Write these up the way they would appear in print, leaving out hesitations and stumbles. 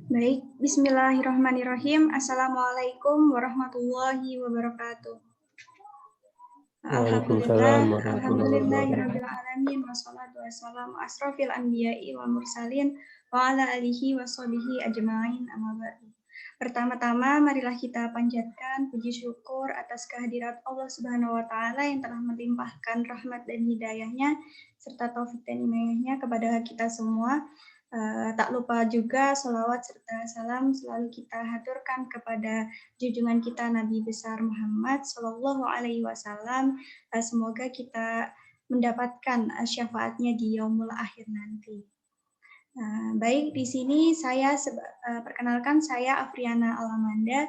Baik, bismillahirrahmanirrahim. Assalamualaikum warahmatullahi wabarakatuh. Waalaikumsalam Alhamdulillah, warahmatullahi wabarakatuh. alhamdulillahirabbil alamin wassalatu wassalamu asrofil anbiya'i wal mursalin wa ala alihi washabihi ajmain amma ba'du. Pertama-tama marilah kita panjatkan puji syukur atas kehadirat Allah Subhanahu wa taala yang telah melimpahkan rahmat dan hidayahnya serta taufik dan inayahnya kepada kita semua. Tak lupa juga salawat serta salam selalu kita haturkan kepada junjungan kita Nabi besar Muhammad Shallallahu Alaihi Wasallam. Semoga kita mendapatkan syafaatnya di yaumul akhir nanti. Baik, di sini saya perkenalkan saya Afriana Alamanda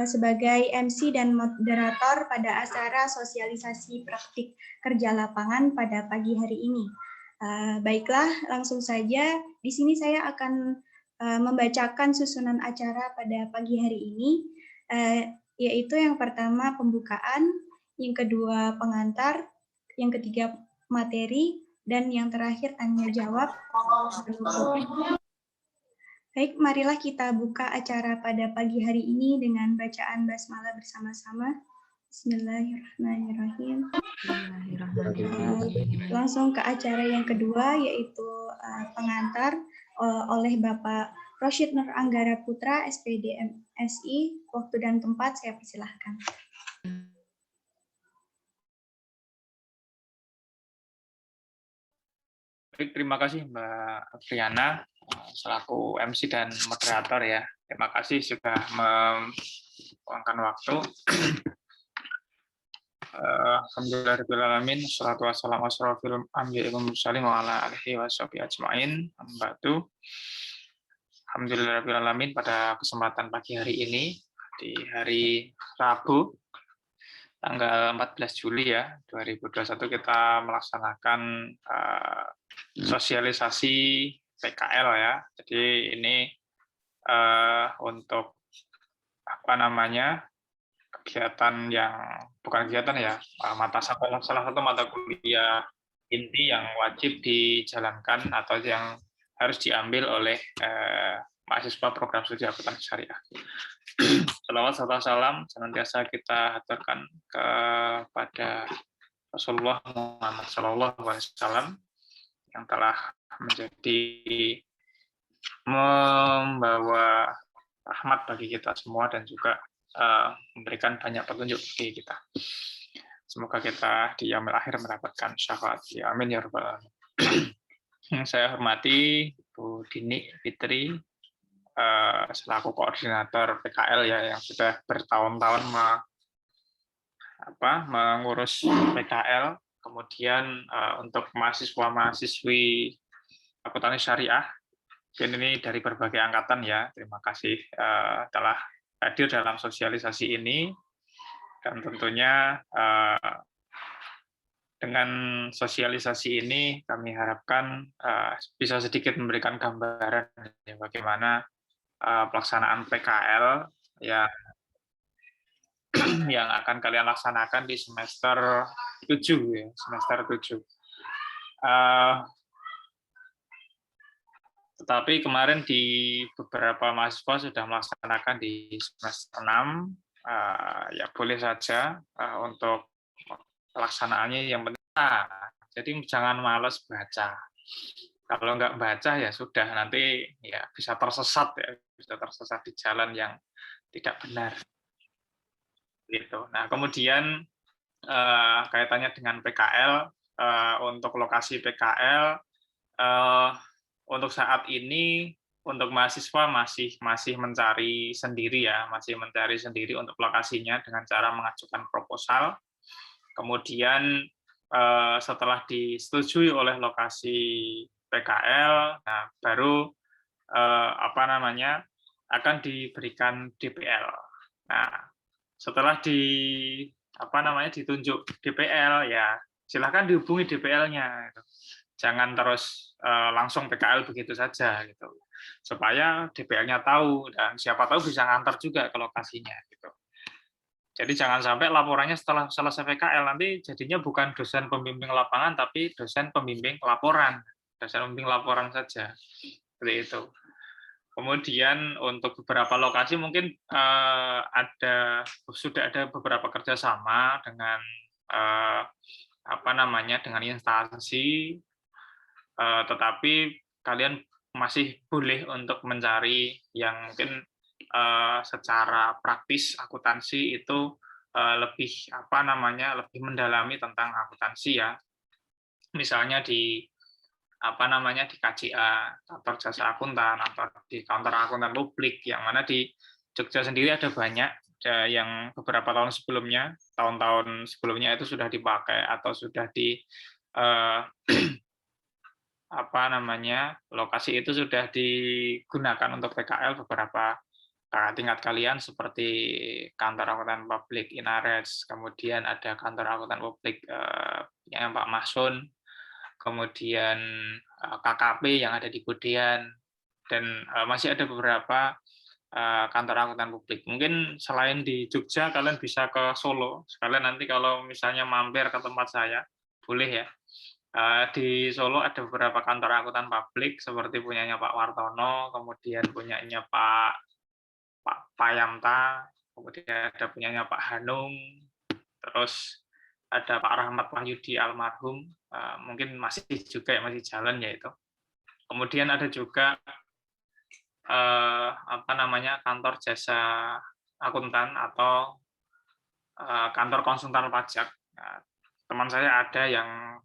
sebagai MC dan moderator pada acara sosialisasi praktik kerja lapangan pada pagi hari ini. Baiklah, langsung saja. Di sini saya akan membacakan susunan acara pada pagi hari ini, yaitu yang pertama pembukaan, yang kedua pengantar, yang ketiga materi, dan yang terakhir tanya jawab. Baik, marilah kita buka acara pada pagi hari ini dengan bacaan basmalah bersama-sama. Bismillahirrahmanirrahim. Langsung ke acara yang kedua, yaitu pengantar oleh Bapak Rosyid Nur Anggara Putra, SPD MSI. Waktu dan tempat saya persilahkan. Baik, terima kasih Mbak Afriana selaku MC dan moderator ya. Terima kasih sudah meluangkan waktu. Alhamdulillahirrahmanirrahim. Wassalatu wassalamu asrofil anbiya'i wal mursalin wa ala alihi washabihi ajmain. Alhamdulillahirrahmanirrahim. Pada kesempatan pagi hari ini, di hari Rabu, tanggal 14 Juli ya 2021 kita melaksanakan sosialisasi PKL ya. Jadi ini untuk apa namanya kegiatan yang bukan kegiatan ya, salah satu mata kuliah inti yang wajib dijalankan atau yang harus diambil oleh mahasiswa program studi akuntansi syariah. Salawat serta salam senantiasa kita haturkan kepada Rasulullah Muhammad SAW yang telah membawa rahmat bagi kita semua dan juga memberikan banyak petunjuk bagi kita. Semoga kita di yaumil akhir mendapatkan syafaat. Amin ya rabbal alamin. Yang saya hormati Bu Dini Fitri selaku koordinator PKL ya yang sudah bertahun-tahun mengurus PKL. Kemudian untuk mahasiswa-mahasiswi akuntansi syariah ini dari berbagai angkatan ya, terima kasih telah hadir dalam sosialisasi ini, dan tentunya dengan sosialisasi ini kami harapkan bisa sedikit memberikan gambaran ya, bagaimana pelaksanaan PKL yang akan kalian laksanakan di semester 7 ya, semester 7. Tetapi kemarin di beberapa mahasiswa sudah melaksanakan di semester 6, ya boleh saja untuk pelaksanaannya yang penting. Jadi jangan malas baca. Kalau nggak baca ya sudah, nanti ya bisa tersesat ya, bisa tersesat di jalan yang tidak benar. Gitu. Nah, kemudian kaitannya dengan PKL, untuk lokasi PKL, untuk saat ini untuk mahasiswa masih mencari sendiri ya, masih mencari sendiri untuk lokasinya dengan cara mengajukan proposal. Kemudian setelah disetujui oleh lokasi PKL, nah baru akan diberikan DPL. Nah, setelah ditunjuk DPL ya silakan dihubungi DPL-nya. Jangan terus langsung PKL begitu saja gitu. Supaya DPL-nya tahu dan siapa tahu bisa ngantar juga ke lokasinya gitu. Jadi jangan sampai laporannya setelah selesai PKL nanti jadinya bukan dosen pembimbing lapangan tapi dosen pembimbing laporan. Dosen pembimbing laporan saja. Seperti itu. Kemudian untuk beberapa lokasi mungkin sudah ada beberapa kerjasama dengan dengan instansi, tetapi kalian masih boleh untuk mencari yang mungkin secara praktis akuntansi itu lebih lebih mendalami tentang akuntansi ya. Misalnya di di KJA, kantor jasa akuntan, atau di kantor akuntan publik, yang mana di Jogja sendiri ada banyak, yang beberapa tahun-tahun sebelumnya itu sudah dipakai atau sudah di lokasi itu sudah digunakan untuk PKL beberapa tingkat kalian, seperti kantor akuntan publik Inares, kemudian ada kantor akuntan publik yang Pak Masun, kemudian KKP yang ada di Kudian, dan masih ada beberapa kantor akuntan publik. Mungkin selain di Jogja, kalian bisa ke Solo. Sekalian nanti kalau misalnya mampir ke tempat saya, boleh ya. Di Solo ada beberapa kantor akuntan publik, seperti punyanya Pak Wartono, kemudian punyanya Pak Payamta, kemudian ada punyanya Pak Hanung, terus ada Pak Rahmat Wahyudi almarhum, mungkin masih jalan ya itu. Kemudian ada juga kantor jasa akuntan atau kantor konsultan pajak. Nah, teman saya ada yang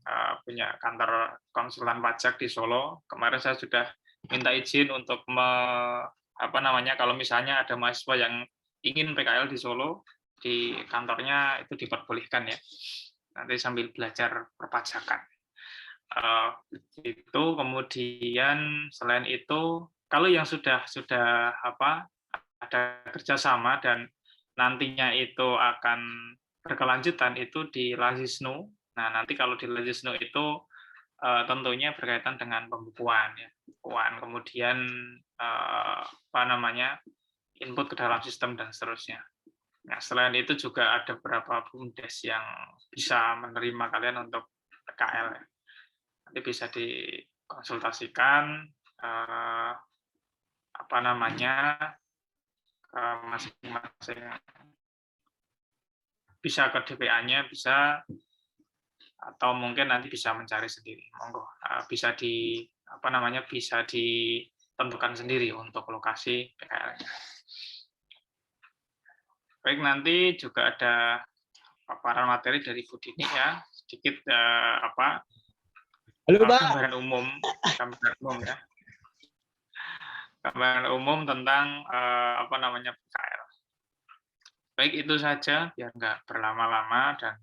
punya kantor konsultan pajak di Solo. Kemarin saya sudah minta izin untuk kalau misalnya ada mahasiswa yang ingin PKL di Solo, di kantornya itu diperbolehkan ya. Nanti sambil belajar perpajakan. Itu kemudian selain itu, kalau yang sudah ada kerjasama dan nantinya itu akan berkelanjutan itu di Lazisnu. Nah, nanti kalau di Lazisnu itu tentunya berkaitan dengan pembukuan ya. Kemudian input ke dalam sistem dan seterusnya. Nah, selain itu juga ada beberapa BUMDes yang bisa menerima kalian untuk PKL. Nanti bisa dikonsultasikan masing-masing, bisa ke DPA-nya, bisa, atau mungkin nanti bisa mencari sendiri. Monggo, bisa ditentukan sendiri untuk lokasi PKL-nya. Baik, nanti juga ada paparan materi dari Bu Dini ya, sedikit Halo, Pak. gambaran umum ya. Gambaran umum tentang PKL. Baik, itu saja biar nggak berlama-lama dan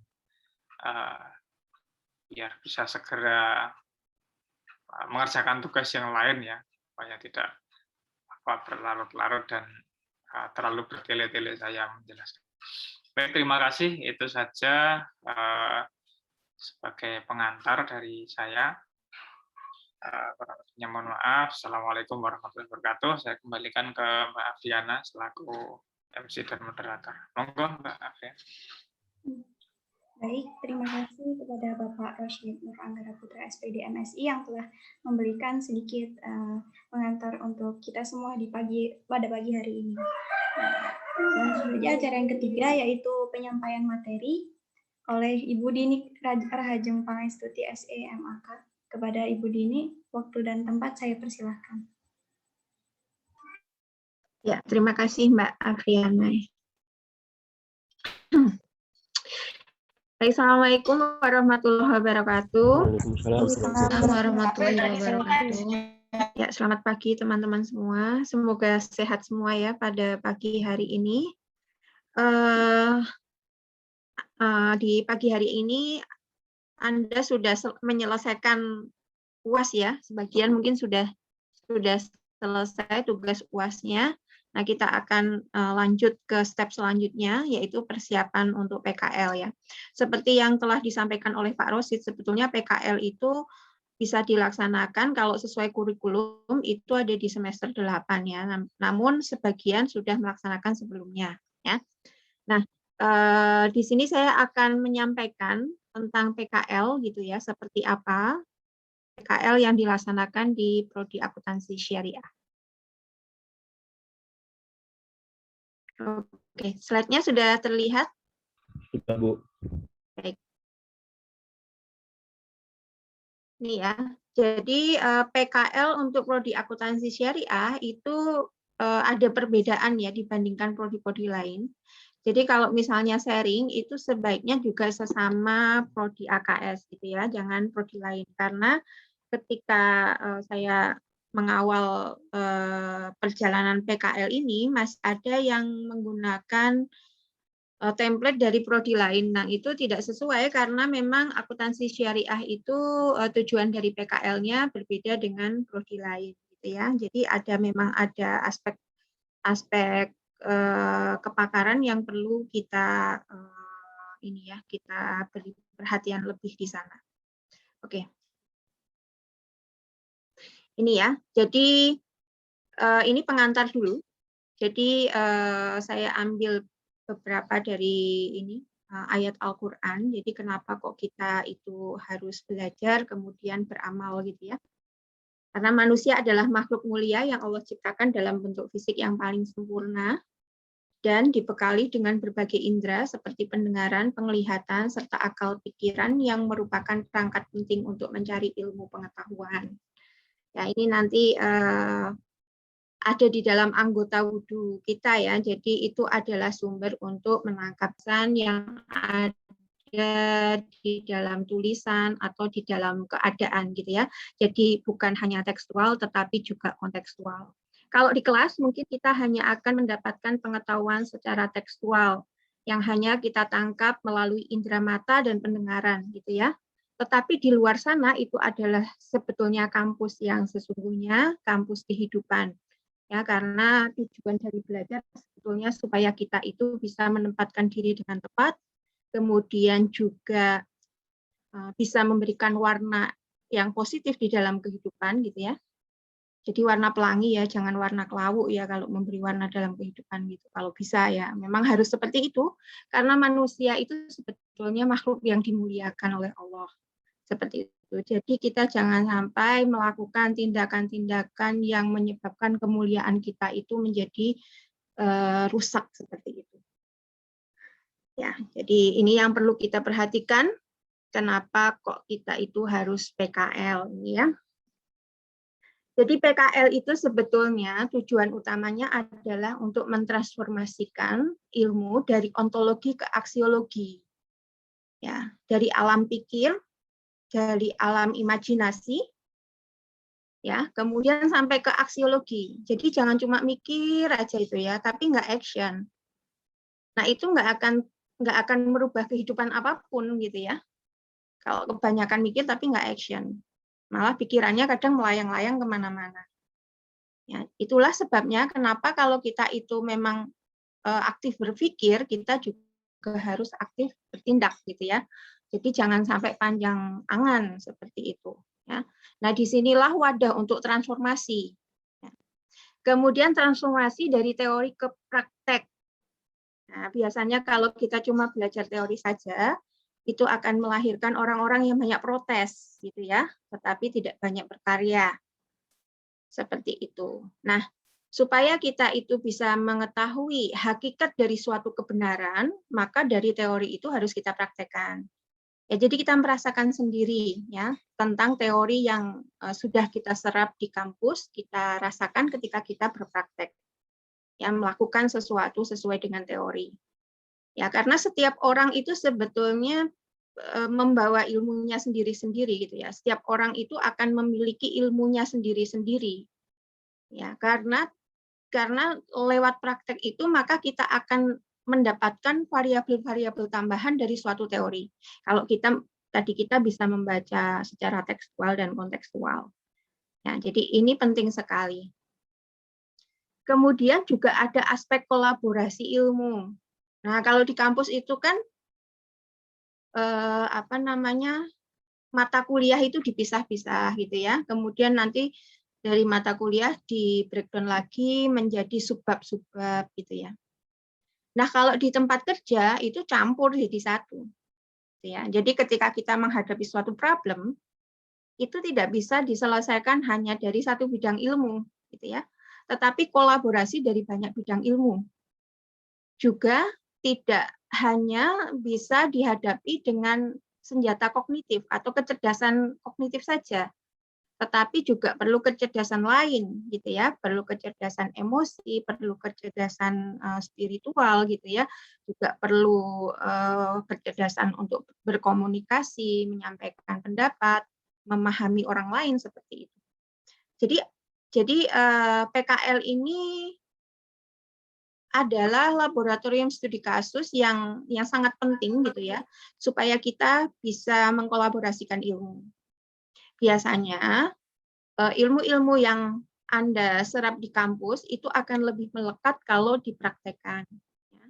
biar bisa segera mengerjakan tugas yang lain ya, supaya tidak berlarut-larut dan terlalu bertele-tele saya menjelaskan. Baik, terima kasih. Itu saja sebagai pengantar dari saya. Mohon maaf. Assalamualaikum warahmatullahi wabarakatuh. Saya kembalikan ke Mbak Aviana selaku MC dan moderator. Monggo, Mbak Aviana. Baik, terima kasih kepada Bapak Rosyid Nur Anggara Putra SPD MSI yang telah memberikan sedikit pengantar untuk kita semua pada pagi hari ini. Langsung saja acara yang ketiga, yaitu penyampaian materi oleh Ibu Dini Rahajeng Pangestuti SE MAK. Kepada Ibu Dini, waktu dan tempat saya persilahkan. Ya, terima kasih Mbak Aviana. Assalamualaikum warahmatullahi wabarakatuh. Waalaikumsalam warahmatullahi wabarakatuh. Ya, selamat pagi teman-teman semua. Semoga sehat semua ya pada pagi hari ini. Di pagi hari ini Anda sudah menyelesaikan UAS ya. Sebagian mungkin sudah selesai tugas UAS-nya. Nah, kita akan lanjut ke step selanjutnya, yaitu persiapan untuk PKL ya. Seperti yang telah disampaikan oleh Pak Rosyid, sebetulnya PKL itu bisa dilaksanakan kalau sesuai kurikulum itu ada di semester 8 ya. Namun sebagian sudah melaksanakan sebelumnya ya. Nah, di sini saya akan menyampaikan tentang PKL gitu ya, seperti apa PKL yang dilaksanakan di Prodi Akuntansi Syariah. Oke, slide-nya sudah terlihat? Sudah, Bu. Baik. Ini ya. Jadi PKL untuk prodi akuntansi syariah itu ada perbedaan ya dibandingkan prodi-prodi lain. Jadi kalau misalnya sharing itu sebaiknya juga sesama prodi AKS gitu ya, jangan prodi lain karena ketika saya mengawal perjalanan PKL ini masih ada yang menggunakan template dari prodi lain. Nah, itu tidak sesuai karena memang akuntansi syariah itu tujuan dari PKL-nya berbeda dengan prodi lain gitu ya. Jadi memang ada aspek kepakaran yang perlu kita kita beri perhatian lebih di sana. Oke. Ini ya. Jadi ini pengantar dulu. Jadi saya ambil beberapa dari ini ayat Al-Quran. Jadi kenapa kok kita itu harus belajar kemudian beramal gitu ya. Karena manusia adalah makhluk mulia yang Allah ciptakan dalam bentuk fisik yang paling sempurna dan dibekali dengan berbagai indera seperti pendengaran, penglihatan, serta akal pikiran yang merupakan perangkat penting untuk mencari ilmu pengetahuan. Ya, ini nanti ada di dalam anggota wudhu kita ya, jadi itu adalah sumber untuk menangkap pesan yang ada di dalam tulisan atau di dalam keadaan gitu ya. Jadi bukan hanya tekstual tetapi juga kontekstual. Kalau di kelas mungkin kita hanya akan mendapatkan pengetahuan secara tekstual yang hanya kita tangkap melalui indera mata dan pendengaran gitu ya. Tetapi di luar sana itu adalah sebetulnya kampus yang sesungguhnya, kampus kehidupan. Ya, karena tujuan dari belajar sebetulnya supaya kita itu bisa menempatkan diri dengan tepat, kemudian juga bisa memberikan warna yang positif di dalam kehidupan gitu ya. Jadi warna pelangi ya, jangan warna kelawu ya kalau memberi warna dalam kehidupan gitu. Kalau bisa ya, memang harus seperti itu karena manusia itu sebetulnya makhluk yang dimuliakan oleh Allah. Seperti itu. Jadi kita jangan sampai melakukan tindakan-tindakan yang menyebabkan kemuliaan kita itu menjadi rusak seperti itu. Ya, jadi ini yang perlu kita perhatikan. Kenapa kok kita itu harus PKL ini ya? Jadi PKL itu sebetulnya tujuan utamanya adalah untuk mentransformasikan ilmu dari ontologi ke aksiologi. Ya, dari alam pikir, dari alam imajinasi, ya, kemudian sampai ke aksiologi. Jadi jangan cuma mikir aja itu ya, tapi nggak action. Nah itu nggak akan merubah kehidupan apapun gitu ya. Kalau kebanyakan mikir tapi nggak action, malah pikirannya kadang melayang-layang kemana-mana. Ya, itulah sebabnya kenapa kalau kita itu memang aktif berpikir, kita juga harus aktif bertindak gitu ya. Jadi jangan sampai panjang angan seperti itu. Ya. Nah disinilah wadah untuk transformasi. Ya. Kemudian transformasi dari teori ke praktek. Nah, biasanya kalau kita cuma belajar teori saja, itu akan melahirkan orang-orang yang banyak protes, gitu ya, tetapi tidak banyak berkarya. Seperti itu. Nah, supaya kita itu bisa mengetahui hakikat dari suatu kebenaran, maka dari teori itu harus kita praktekkan. Ya, jadi kita merasakan sendiri ya tentang teori yang sudah kita serap di kampus, kita rasakan ketika kita berpraktek. Yang melakukan sesuatu sesuai dengan teori. Ya, karena setiap orang itu sebetulnya membawa ilmunya sendiri-sendiri gitu ya. Setiap orang itu akan memiliki ilmunya sendiri-sendiri. Ya, karena lewat praktek itu maka kita akan mendapatkan variabel-variabel tambahan dari suatu teori. Kalau tadi kita bisa membaca secara tekstual dan kontekstual. Ya, jadi ini penting sekali. Kemudian juga ada aspek kolaborasi ilmu. Nah, kalau di kampus itu kan mata kuliah itu dipisah-pisah gitu ya. Kemudian nanti dari mata kuliah di breakdown lagi menjadi subbab-subbab gitu ya. Nah, kalau di tempat kerja itu campur jadi satu. Ya. Jadi ketika kita menghadapi suatu problem, itu tidak bisa diselesaikan hanya dari satu bidang ilmu, gitu ya. Tetapi kolaborasi dari banyak bidang ilmu. juga tidak hanya bisa dihadapi dengan senjata kognitif atau kecerdasan kognitif saja, tetapi juga perlu kecerdasan lain gitu ya, perlu kecerdasan emosi, perlu kecerdasan spiritual gitu ya, juga perlu kecerdasan untuk berkomunikasi, menyampaikan pendapat, memahami orang lain seperti itu. Jadi PKL ini adalah laboratorium studi kasus yang sangat penting gitu ya, supaya kita bisa mengkolaborasikan ilmu. Biasanya ilmu-ilmu yang Anda serap di kampus itu akan lebih melekat kalau dipraktekkan. Ya.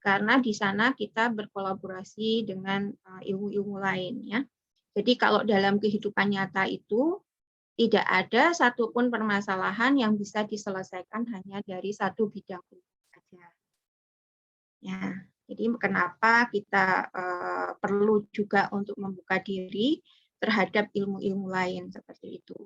Karena di sana kita berkolaborasi dengan ilmu-ilmu lain. Ya. Jadi kalau dalam kehidupan nyata itu tidak ada satupun permasalahan yang bisa diselesaikan hanya dari satu bidang saja. Ya, jadi kenapa kita perlu juga untuk membuka diri terhadap ilmu-ilmu lain seperti itu.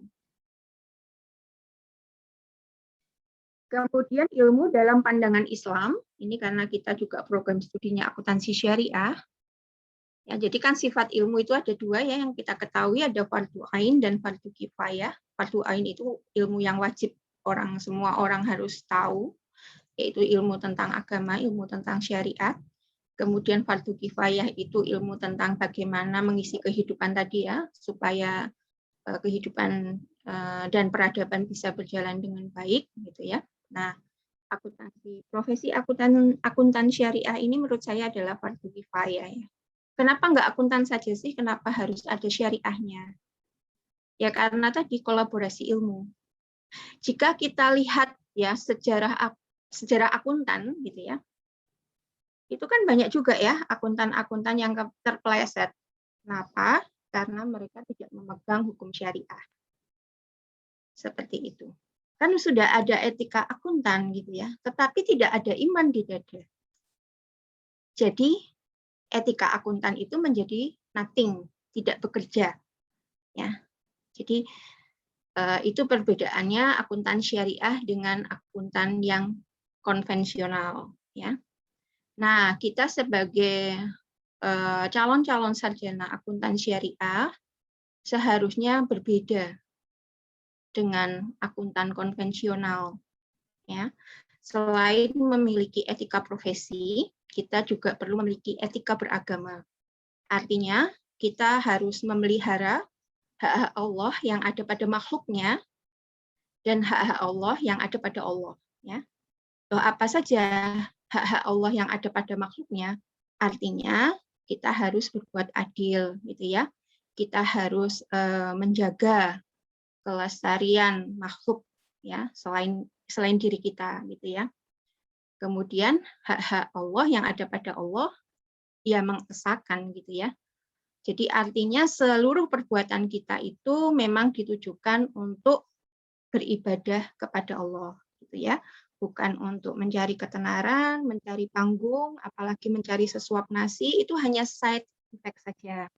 Kemudian ilmu dalam pandangan Islam, ini karena kita juga program studinya akuntansi syariah. Ya, jadi kan sifat ilmu itu ada dua ya yang kita ketahui, ada fardu ain dan fardu kifayah. Fardu ain itu ilmu yang wajib semua orang harus tahu, yaitu ilmu tentang agama, ilmu tentang syariat. Kemudian fardu kifayah itu ilmu tentang bagaimana mengisi kehidupan tadi ya, supaya kehidupan dan peradaban bisa berjalan dengan baik gitu ya. Nah, profesi akuntan syariah ini menurut saya adalah fardu kifayah ya. Kenapa nggak akuntan saja sih? Kenapa harus ada syariahnya? Ya karena tadi kolaborasi ilmu. Jika kita lihat ya sejarah akuntan gitu ya, itu kan banyak juga ya akuntan-akuntan yang terpeleset. Kenapa? Karena mereka tidak memegang hukum syariah. Seperti itu. Kan sudah ada etika akuntan gitu ya, tetapi tidak ada iman di dada. Jadi etika akuntan itu menjadi nothing, tidak bekerja. Ya. Jadi itu perbedaannya akuntan syariah dengan akuntan yang konvensional ya. Nah, kita sebagai calon-calon sarjana akuntan syariah seharusnya berbeda dengan akuntan konvensional ya. Selain memiliki etika profesi, kita juga perlu memiliki etika beragama. Artinya, kita harus memelihara hak-hak Allah yang ada pada makhluknya dan hak-hak Allah yang ada pada Allah. Ya. Apa saja hak-hak Allah yang ada pada makhluknya? Artinya, kita harus berbuat adil, gitu ya. Kita harus menjaga kelestarian makhluk, ya, selain diri kita, gitu ya. Kemudian hak-hak Allah yang ada pada Allah, ya mengesahkan, gitu ya. Jadi artinya seluruh perbuatan kita itu memang ditujukan untuk beribadah kepada Allah, gitu ya. Bukan untuk mencari ketenaran, mencari panggung, apalagi mencari sesuap nasi, itu hanya side effect saja.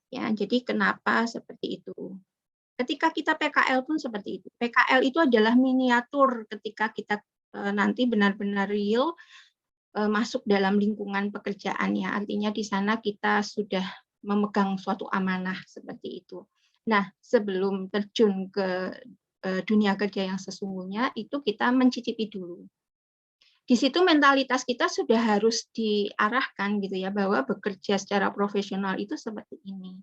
Ya, jadi kenapa seperti itu? Ketika kita PKL pun seperti itu. PKL itu adalah miniatur ketika kita nanti benar-benar real masuk dalam lingkungan pekerjaan ya. Artinya di sana kita sudah memegang suatu amanah seperti itu. Nah, sebelum terjun ke dunia kerja yang sesungguhnya, itu kita mencicipi dulu. Di situ mentalitas kita sudah harus diarahkan gitu ya, bahwa bekerja secara profesional itu seperti ini.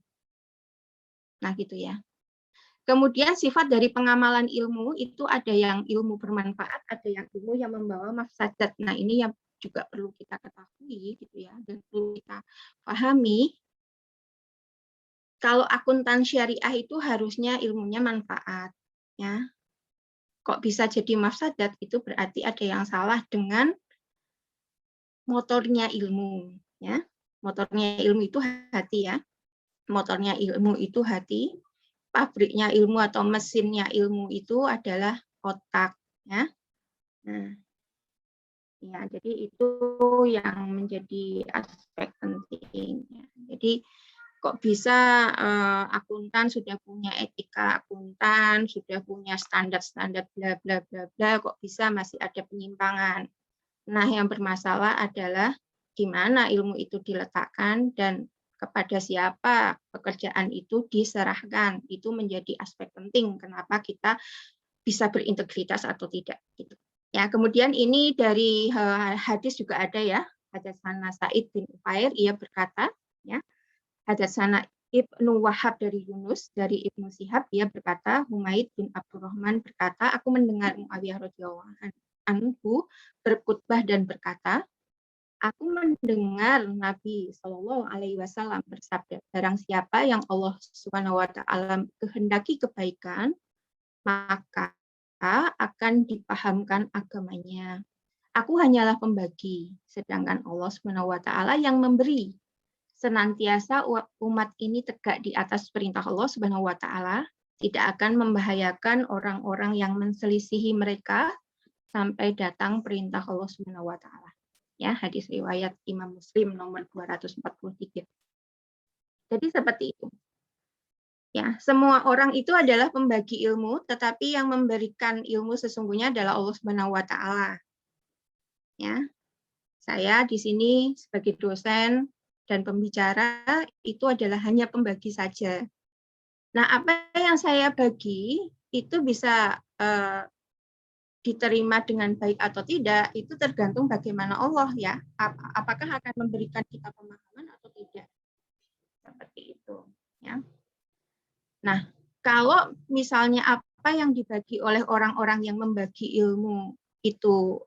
Nah, gitu ya. Kemudian sifat dari pengamalan ilmu itu ada yang ilmu bermanfaat, ada yang ilmu yang membawa mafsadat. Nah, ini yang juga perlu kita ketahui gitu ya, dan perlu kita pahami. Kalau akuntan syariah itu harusnya ilmunya manfaat, ya. Kok bisa jadi mafsadat? Itu berarti ada yang salah dengan motornya ilmu, ya. Motornya ilmu itu hati ya. Motornya ilmu itu hati. Pabriknya ilmu atau mesinnya ilmu itu adalah otak, ya. Nah, ya, jadi itu yang menjadi aspek penting. Ya. Jadi kok bisa akuntan sudah punya etika akuntan, sudah punya standar-standar bla bla bla bla, kok bisa masih ada penyimpangan. Nah, yang bermasalah adalah di mana ilmu itu diletakkan dan kepada siapa pekerjaan itu diserahkan. Itu menjadi aspek penting kenapa kita bisa berintegritas atau tidak. Gitu. Ya, kemudian ini dari hadis juga ada ya, Hadatsana Sa'id bin Ufair, ia berkata, ya, Hadatsana Ibnu Wahab dari Yunus, dari Ibnu Syihab, ia berkata, Humaid bin Abdurrahman berkata, aku mendengar Muawiyah radhiyallahu anhu berkhutbah dan berkata, aku mendengar Nabi Shallallahu Alaihi Wasallam bersabda, barang siapa yang Allah Subhanahu Wa Taala kehendaki kebaikan, maka akan dipahamkan agamanya. Aku hanyalah pembagi, sedangkan Allah Subhanahu Wa Taala yang memberi. Senantiasa umat ini tegak di atas perintah Allah Subhanahu Wa Taala, tidak akan membahayakan orang-orang yang menselisihi mereka sampai datang perintah Allah Subhanahu Wa Taala. Ya, hadis riwayat Imam Muslim nomor 243. Jadi seperti itu. Ya, semua orang itu adalah pembagi ilmu, tetapi yang memberikan ilmu sesungguhnya adalah Allah Subhanahu Wa Taala. Ya, saya di sini sebagai dosen dan pembicara itu adalah hanya pembagi saja. Nah, apa yang saya bagi itu bisa diterima dengan baik atau tidak, itu tergantung bagaimana Allah ya. Apakah akan memberikan kita pemahaman atau tidak. Seperti itu. Ya. Nah, kalau misalnya apa yang dibagi oleh orang-orang yang membagi ilmu itu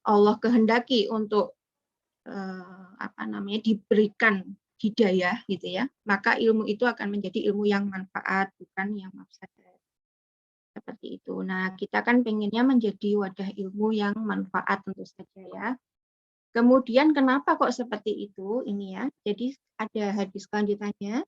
Allah kehendaki untuk diberikan hidayah gitu ya, maka ilmu itu akan menjadi ilmu yang manfaat, bukan yang mafsadat. Seperti itu. Nah, kita kan pengennya menjadi wadah ilmu yang manfaat tentu saja ya. Kemudian kenapa kok seperti itu? Ini ya. Jadi ada hadis selanjutnya.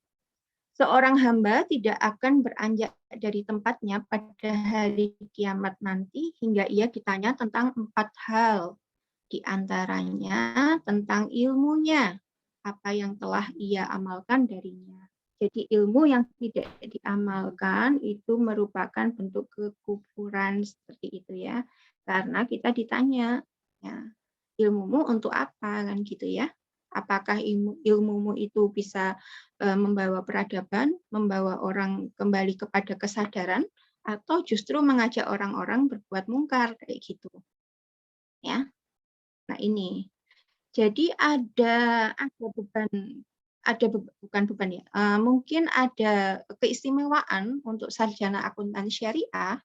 Seorang hamba tidak akan beranjak dari tempatnya pada hari kiamat nanti hingga ia ditanya tentang 4 hal. Di antaranya tentang ilmunya, apa yang telah ia amalkan darinya. Jadi ilmu yang tidak diamalkan itu merupakan bentuk kekufuran seperti itu ya. Karena kita ditanya, ya, ilmumu untuk apa kan gitu ya. Apakah ilmumu itu bisa membawa peradaban, membawa orang kembali kepada kesadaran, atau justru mengajak orang-orang berbuat mungkar kayak gitu. Ya. Nah, ini. Jadi bukan beban ya. Mungkin ada keistimewaan untuk sarjana akuntansi syariah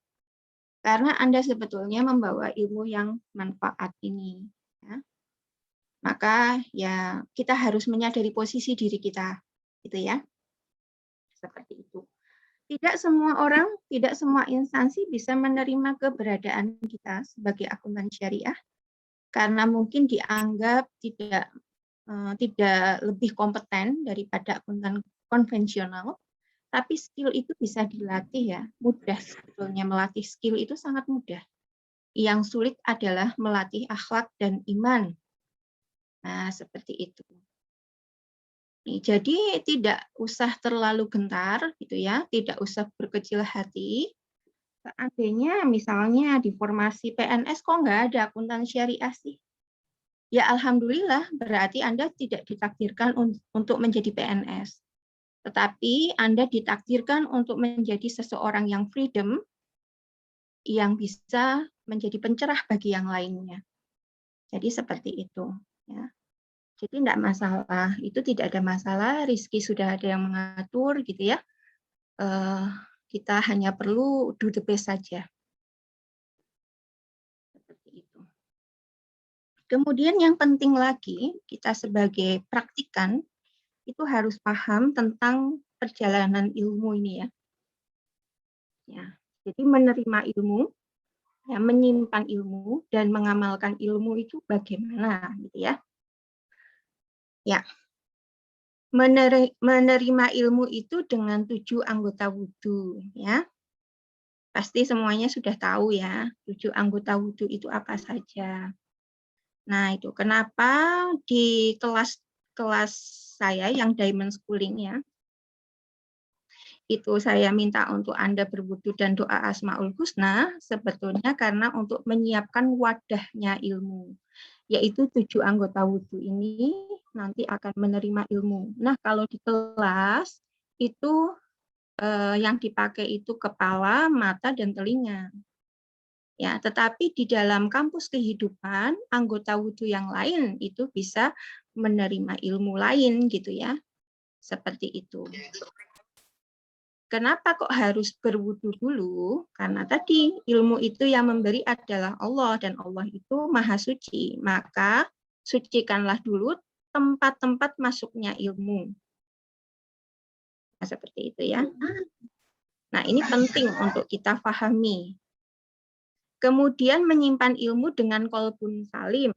karena Anda sebetulnya membawa ilmu yang manfaat ini. Ya. Maka ya kita harus menyadari posisi diri kita, gitu ya. Seperti itu. Tidak semua orang, tidak semua instansi bisa menerima keberadaan kita sebagai akuntan syariah karena mungkin dianggap tidak lebih kompeten daripada akuntan konvensional, tapi skill itu bisa dilatih ya, mudah sebetulnya melatih skill itu sangat mudah. Yang sulit adalah melatih akhlak dan iman. Nah, seperti itu. Jadi tidak usah terlalu gentar gitu ya, tidak usah berkecil hati. Seandainya misalnya di formasi PNS kok nggak ada akuntan syariah sih? Ya alhamdulillah berarti Anda tidak ditakdirkan untuk menjadi PNS. Tetapi Anda ditakdirkan untuk menjadi seseorang yang freedom, yang bisa menjadi pencerah bagi yang lainnya. Jadi seperti itu. Ya. Jadi tidak masalah, itu tidak ada masalah, rezeki sudah ada yang mengatur gitu ya. Kita hanya perlu do the best saja. Seperti itu. Kemudian yang penting lagi, kita sebagai praktikan, itu harus paham tentang perjalanan ilmu ini ya. Ya, jadi menerima ilmu, ya, menyimpan ilmu, dan mengamalkan ilmu itu bagaimana gitu ya. Ya. Menerima ilmu itu dengan 7 anggota wudhu ya. Pasti semuanya sudah tahu ya, 7 anggota wudhu itu apa saja. Nah, itu kenapa di kelas saya yang Diamond Schooling ya, itu saya minta untuk Anda berwudu dan doa Asmaul Husna, sebetulnya karena untuk menyiapkan wadahnya ilmu, yaitu 7 anggota wudu ini nanti akan menerima ilmu. Nah, kalau di kelas itu yang dipakai itu kepala, mata, dan telinga. Ya, tetapi di dalam kampus kehidupan, anggota wudu yang lain itu bisa menerima ilmu lain gitu ya. Seperti itu. Kenapa kok harus berwudu dulu? Karena tadi ilmu itu yang memberi adalah Allah dan Allah itu maha suci. Maka sucikanlah dulu tempat-tempat masuknya ilmu. Nah, seperti itu ya. Nah, ini penting untuk kita pahami. Kemudian menyimpan ilmu dengan qalbun salim.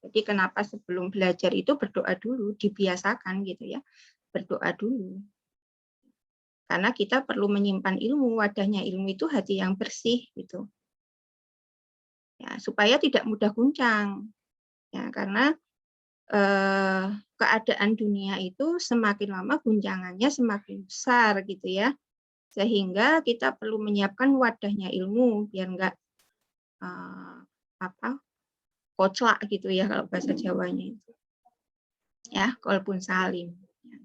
Jadi kenapa sebelum belajar itu berdoa dulu, dibiasakan gitu ya. Berdoa dulu. Karena kita perlu menyimpan ilmu, wadahnya ilmu itu hati yang bersih gitu. Ya, supaya tidak mudah guncang. Ya, karena keadaan dunia itu semakin lama guncangannya semakin besar gitu ya. Sehingga kita perlu menyiapkan wadahnya ilmu biar enggak koclak gitu ya kalau bahasa Jawanya itu. Ya, qalbun salim.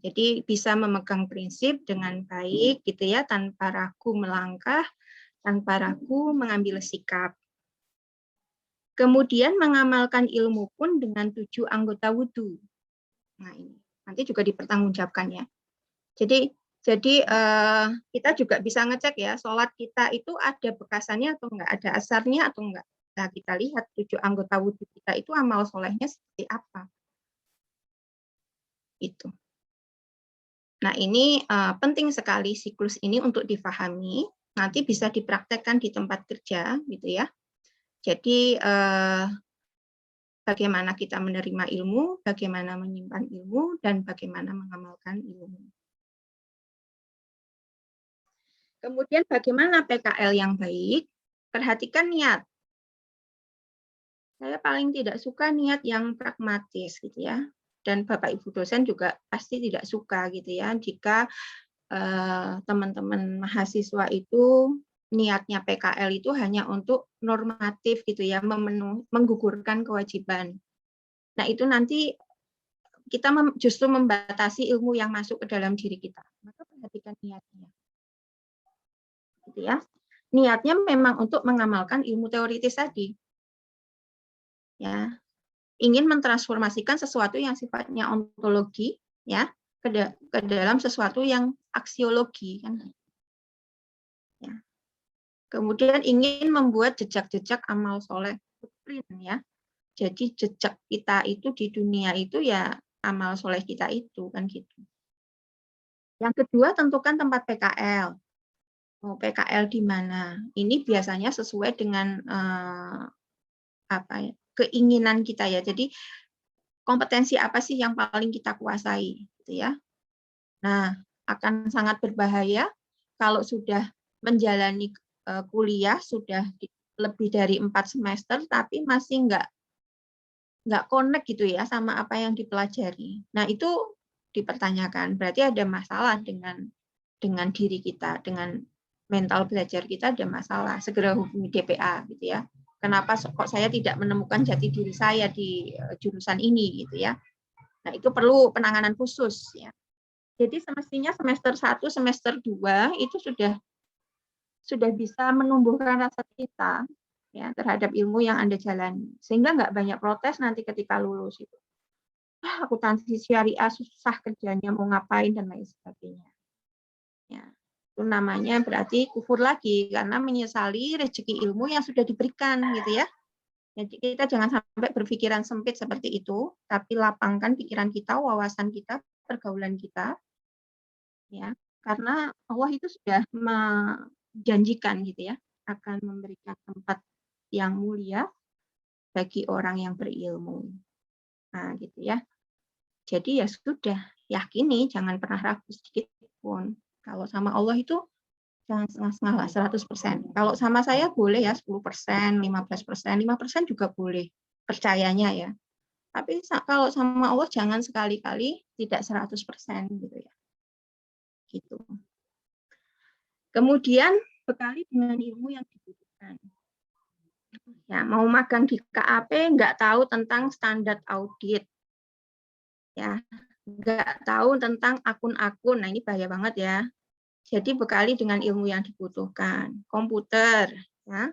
Jadi bisa memegang prinsip dengan baik gitu ya, tanpa ragu melangkah, tanpa ragu mengambil sikap. Kemudian mengamalkan ilmu pun dengan 7 anggota wudu. Nah ini nanti juga dipertanggungjawabkan ya. Jadi kita juga bisa ngecek ya, sholat kita itu ada bekasannya atau enggak, ada asarnya atau enggak. Nah kita lihat 7 anggota wudu kita itu amal solehnya seperti apa. Itu. Nah, ini penting sekali siklus ini untuk difahami, nanti bisa dipraktekkan di tempat kerja, gitu ya. Jadi, bagaimana kita menerima ilmu, bagaimana menyimpan ilmu, dan bagaimana mengamalkan ilmu. Kemudian bagaimana PKL yang baik? Perhatikan niat. Saya paling tidak suka niat yang pragmatis, gitu ya. Dan Bapak Ibu dosen juga pasti tidak suka gitu ya jika teman-teman mahasiswa itu niatnya PKL itu hanya untuk normatif gitu ya, menggugurkan kewajiban. Nah, itu nanti kita justru membatasi ilmu yang masuk ke dalam diri kita. Maka perhatikan niatnya. Gitu ya. Niatnya memang untuk mengamalkan ilmu teoritis tadi. Ya. Ingin mentransformasikan sesuatu yang sifatnya ontologi ya ke dalam sesuatu yang aksiologi kan. Ya. Kemudian ingin membuat jejak-jejak amal soleh footprint ya. Jadi jejak kita itu di dunia itu ya amal soleh kita itu kan gitu. Yang kedua tentukan tempat PKL. Mau PKL di mana? Ini biasanya sesuai dengan keinginan kita ya. Jadi kompetensi apa sih yang paling kita kuasai gitu ya. Nah, akan sangat berbahaya kalau sudah menjalani kuliah sudah lebih dari 4 semester tapi masih nggak connect gitu ya sama apa yang dipelajari. Nah, itu dipertanyakan. Berarti ada masalah dengan diri kita, dengan mental belajar kita ada masalah. Segera hubungi DPA gitu ya. Kenapa kok saya tidak menemukan jati diri saya di jurusan ini gitu ya. Nah, itu perlu penanganan khusus ya. Jadi semestinya semester 1, semester 2 itu sudah bisa menumbuhkan rasa cinta ya terhadap ilmu yang Anda jalani. Sehingga nggak banyak protes nanti ketika lulus itu. Akuntansi syariah susah kerjanya, mau ngapain dan lain sebagainya. Ya. Itu namanya berarti kufur lagi karena menyesali rezeki ilmu yang sudah diberikan gitu ya. Jadi kita jangan sampai berpikiran sempit seperti itu, tapi lapangkan pikiran kita, wawasan kita, pergaulan kita. Ya, karena Allah itu sudah menjanjikan gitu ya, akan memberikan tempat yang mulia bagi orang yang berilmu. Nah, gitu ya. Jadi ya sudah, yakini, jangan pernah ragu sedikit pun. Kalau sama Allah itu jangan setengah-setengah lah, 100%. Kalau sama saya boleh ya 10%, 15%, 5% juga boleh. Percayanya ya. Tapi kalau sama Allah jangan sekali-kali tidak 100% gitu ya. gitu. Kemudian bekali dengan ilmu yang dibutuhkan. Ya, mau magang di KAP nggak tahu tentang standar audit, ya, nggak tahu tentang akun-akun. Nah, ini bahaya banget ya. Jadi bekali dengan ilmu yang dibutuhkan. Komputer, ya,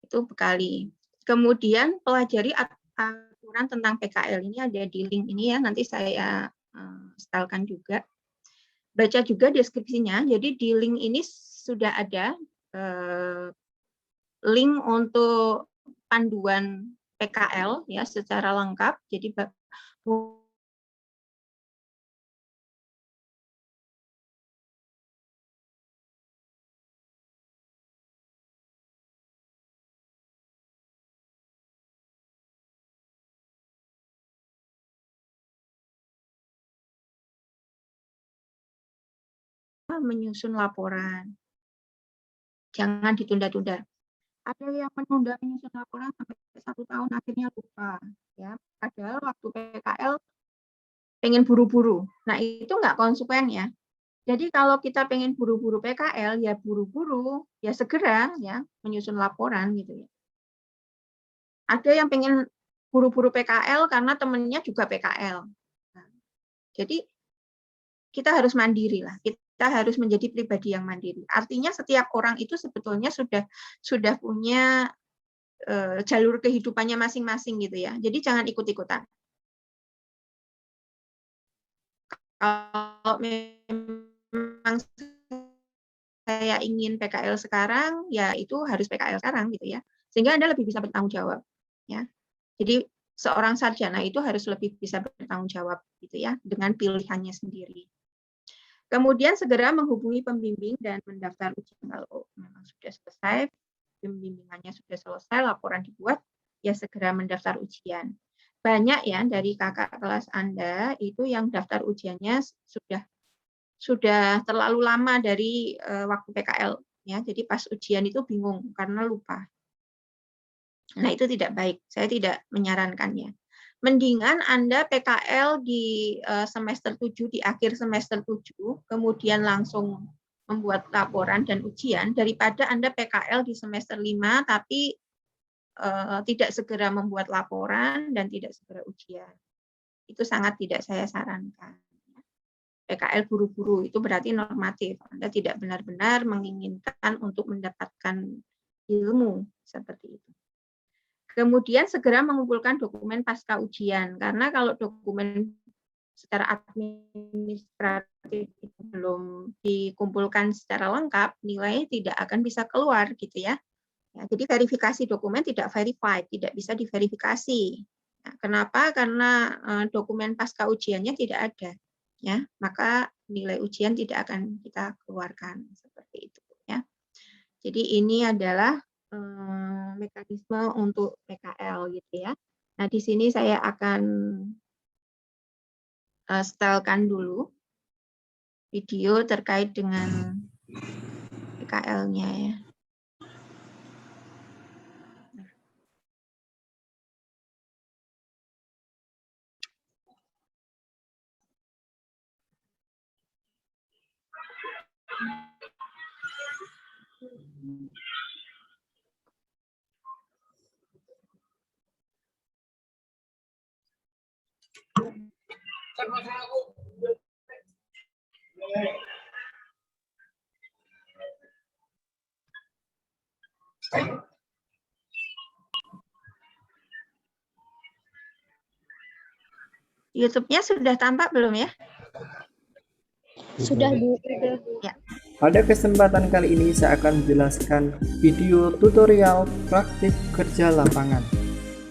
itu bekali. Kemudian pelajari aturan tentang PKL, ini ada di link ini ya, nanti saya setelkan juga. Baca juga deskripsinya, jadi di link ini sudah ada link untuk panduan PKL ya secara lengkap, jadi menyusun laporan. Jangan ditunda-tunda. Ada yang menunda menyusun laporan sampai 1 tahun akhirnya lupa. Ya, padahal waktu PKL pengen buru-buru. Nah, itu nggak konsekuen ya. Jadi kalau kita pengen buru-buru PKL, ya buru-buru, ya segera ya menyusun laporan gitu ya. Ada yang pengen buru-buru PKL karena temennya juga PKL. Nah, jadi kita harus mandiri lah. Kita harus menjadi pribadi yang mandiri. Artinya setiap orang itu sebetulnya sudah punya jalur kehidupannya masing-masing gitu ya. Jadi jangan ikut-ikutan. Kalau memang saya ingin PKL sekarang, ya itu harus PKL sekarang gitu ya. Sehingga Anda lebih bisa bertanggung jawab. Ya. Jadi seorang sarjana itu harus lebih bisa bertanggung jawab gitu ya dengan pilihannya sendiri. Kemudian segera menghubungi pembimbing dan mendaftar ujian. Kalau memang sudah selesai, pembimbingannya sudah selesai, laporan dibuat, ya segera mendaftar ujian. Banyak ya dari kakak kelas Anda itu yang daftar ujiannya sudah terlalu lama dari waktu PKL ya. Jadi pas ujian itu bingung karena lupa. Nah, itu tidak baik. Saya tidak menyarankannya. Mendingan Anda PKL di semester 7, di akhir semester 7, kemudian langsung membuat laporan dan ujian, daripada Anda PKL di semester 5, tapi tidak segera membuat laporan dan tidak segera ujian. Itu sangat tidak saya sarankan. PKL buru-buru itu berarti normatif. Anda tidak benar-benar menginginkan untuk mendapatkan ilmu seperti itu. Kemudian segera mengumpulkan dokumen pasca ujian, karena kalau dokumen secara administratif belum dikumpulkan secara lengkap, nilainya tidak akan bisa keluar gitu ya. Jadi verifikasi dokumen tidak verified, tidak bisa diverifikasi. Nah, kenapa? Karena dokumen pasca ujiannya tidak ada, ya. Maka nilai ujian tidak akan kita keluarkan seperti itu, ya. Jadi ini adalah mekanisme untuk PKL gitu ya. Nah, di sini saya akan setelkan dulu video terkait dengan PKL-nya ya. YouTube-nya sudah tampak belum ya? Sudah, Bu. Ya. Pada kesempatan kali ini saya akan menjelaskan video tutorial praktik kerja lapangan.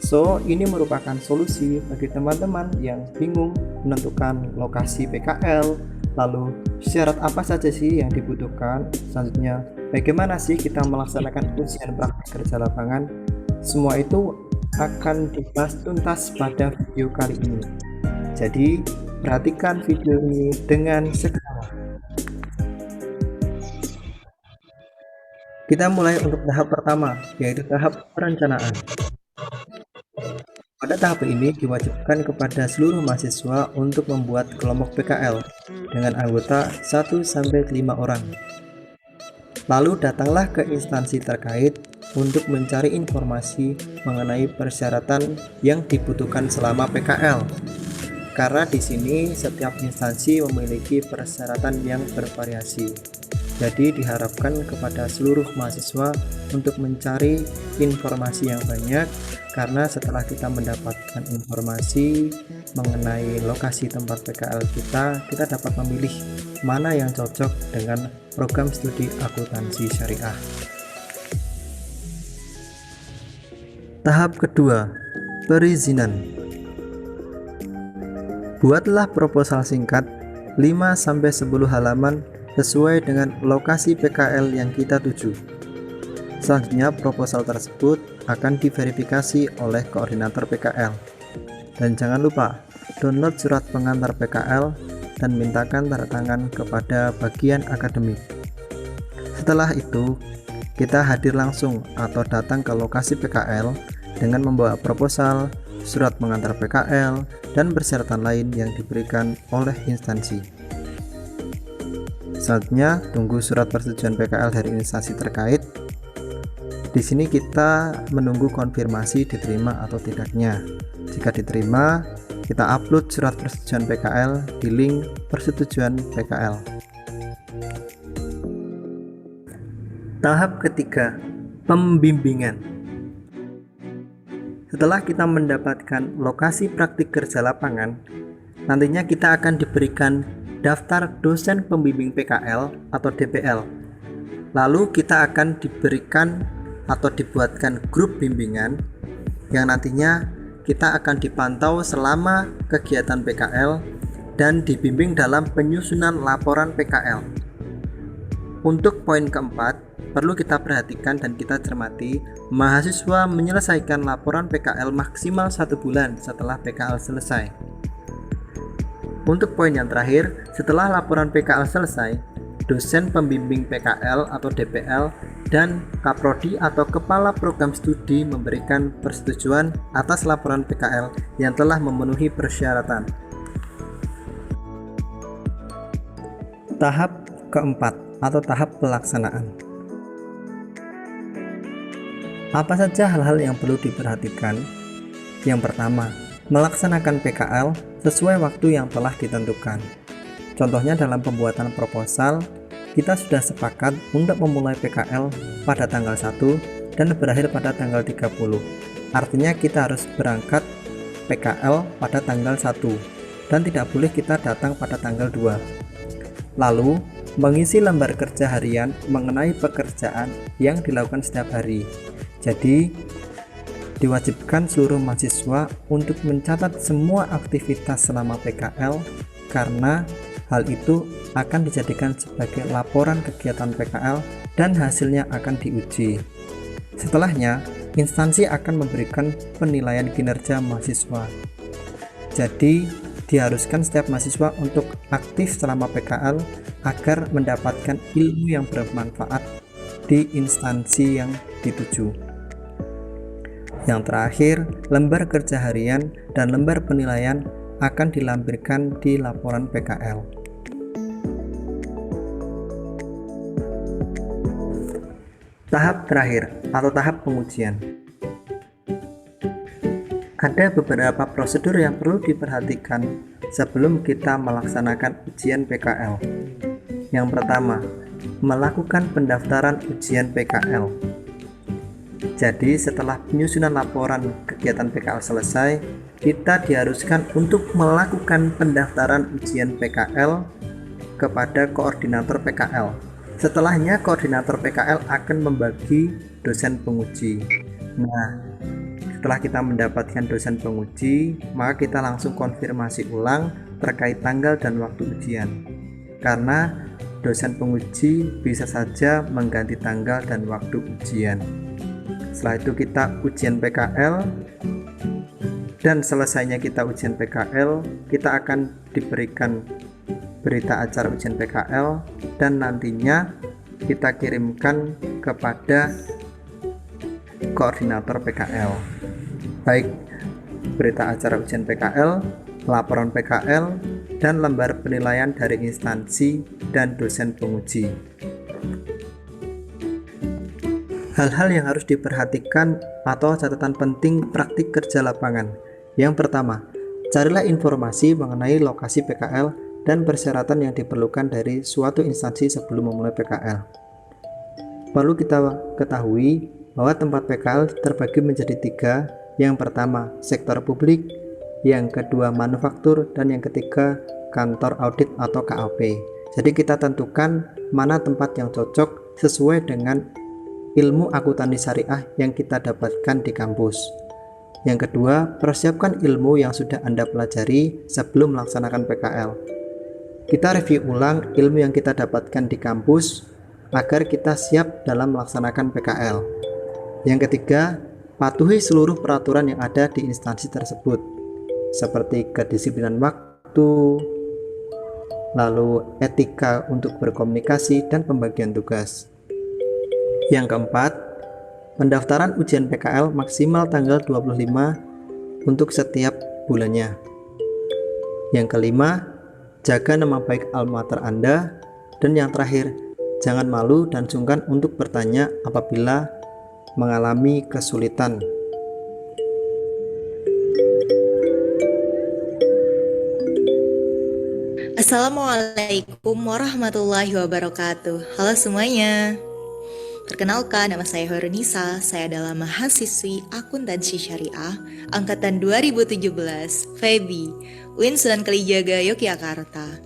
So, ini merupakan solusi bagi teman-teman yang bingung menentukan lokasi PKL, lalu syarat apa saja sih yang dibutuhkan, selanjutnya bagaimana sih kita melaksanakan ujian praktik kerja lapangan. Semua itu akan dibahas tuntas pada video kali ini. Jadi, perhatikan video ini dengan seksama. Kita mulai untuk tahap pertama, yaitu tahap perencanaan. Pada tahap ini diwajibkan kepada seluruh mahasiswa untuk membuat kelompok PKL dengan anggota 1-5 orang. Lalu datanglah ke instansi terkait untuk mencari informasi mengenai persyaratan yang dibutuhkan selama PKL. Karena di sini setiap instansi memiliki persyaratan yang bervariasi. Jadi diharapkan kepada seluruh mahasiswa untuk mencari informasi yang banyak, karena setelah kita mendapatkan informasi mengenai lokasi tempat PKL kita dapat memilih mana yang cocok dengan program studi akuntansi syariah. Tahap kedua, perizinan. Buatlah proposal singkat 5-10 halaman sesuai dengan lokasi PKL yang kita tuju. Selanjutnya proposal tersebut akan diverifikasi oleh koordinator PKL. Dan jangan lupa download surat pengantar PKL dan mintakan tanda tangan kepada bagian akademik. Setelah itu, kita hadir langsung atau datang ke lokasi PKL dengan membawa proposal, surat pengantar PKL, dan persyaratan lain yang diberikan oleh instansi. Selanjutnya, tunggu surat persetujuan PKL dari instansi terkait. Di sini kita menunggu konfirmasi diterima atau tidaknya. Jika diterima, kita upload surat persetujuan PKL di link persetujuan PKL. Tahap ketiga, pembimbingan. Setelah kita mendapatkan lokasi praktik kerja lapangan, nantinya kita akan diberikan daftar dosen pembimbing PKL atau DPL. Lalu kita akan diberikan atau dibuatkan grup bimbingan yang nantinya kita akan dipantau selama kegiatan PKL dan dibimbing dalam penyusunan laporan PKL. Untuk poin keempat, perlu kita perhatikan dan kita cermati, mahasiswa menyelesaikan laporan PKL maksimal 1 bulan setelah PKL selesai. Untuk poin yang terakhir, setelah laporan PKL selesai, dosen pembimbing PKL atau DPL dan Kaprodi atau Kepala Program Studi memberikan persetujuan atas laporan PKL yang telah memenuhi persyaratan. Tahap keempat atau tahap pelaksanaan. Apa saja hal-hal yang perlu diperhatikan? Yang pertama, melaksanakan PKL sesuai waktu yang telah ditentukan. Contohnya dalam pembuatan proposal, kita sudah sepakat untuk memulai PKL pada tanggal 1 dan berakhir pada tanggal 30. Artinya kita harus berangkat PKL pada tanggal 1 dan tidak boleh kita datang pada tanggal 2. Lalu, mengisi lembar kerja harian mengenai pekerjaan yang dilakukan setiap hari. Jadi, diwajibkan seluruh mahasiswa untuk mencatat semua aktivitas selama PKL karena hal itu akan dijadikan sebagai laporan kegiatan PKL dan hasilnya akan diuji. Setelahnya, instansi akan memberikan penilaian kinerja mahasiswa. Jadi, diharuskan setiap mahasiswa untuk aktif selama PKL agar mendapatkan ilmu yang bermanfaat di instansi yang dituju. Yang terakhir, lembar kerja harian dan lembar penilaian akan dilampirkan di laporan PKL. Tahap terakhir atau tahap pengujian. Ada beberapa prosedur yang perlu diperhatikan sebelum kita melaksanakan ujian PKL. Yang pertama, melakukan pendaftaran ujian PKL. Jadi setelah penyusunan laporan kegiatan PKL selesai, kita diharuskan untuk melakukan pendaftaran ujian PKL kepada koordinator PKL. Setelahnya koordinator PKL akan membagi dosen penguji. Nah, setelah kita mendapatkan dosen penguji, maka kita langsung konfirmasi ulang terkait tanggal dan waktu ujian. Karena dosen penguji bisa saja mengganti tanggal dan waktu ujian. Setelah itu kita ujian PKL, dan selesainya kita ujian PKL, kita akan diberikan berita acara ujian PKL dan nantinya kita kirimkan kepada koordinator PKL. Baik, berita acara ujian PKL, laporan PKL, dan lembar penilaian dari instansi dan dosen penguji. Hal-hal yang harus diperhatikan atau catatan penting praktik kerja lapangan. Yang pertama, carilah informasi mengenai lokasi PKL dan persyaratan yang diperlukan dari suatu instansi sebelum memulai PKL. Perlu kita ketahui bahwa tempat PKL terbagi menjadi 3. Yang pertama, sektor publik, yang kedua, manufaktur, dan yang ketiga, kantor audit atau KAP. Jadi kita tentukan mana tempat yang cocok sesuai dengan ilmu akuntansi syariah yang kita dapatkan di kampus. Yang kedua, persiapkan ilmu yang sudah Anda pelajari sebelum melaksanakan PKL. Kita review ulang ilmu yang kita dapatkan di kampus agar kita siap dalam melaksanakan PKL. Yang ketiga, patuhi seluruh peraturan yang ada di instansi tersebut, seperti kedisiplinan waktu, lalu etika untuk berkomunikasi, dan pembagian tugas. Yang keempat, pendaftaran ujian PKL maksimal tanggal 25 untuk setiap bulannya. Yang kelima, jaga nama baik alma mater Anda. Dan yang terakhir, jangan malu dan sungkan untuk bertanya apabila mengalami kesulitan. Assalamualaikum warahmatullahi wabarakatuh. Halo semuanya. Perkenalkan, nama saya Hornisa. Saya adalah mahasiswi akuntansi syariah angkatan 2017, FEBI, UIN Sunan Kalijaga, Yogyakarta.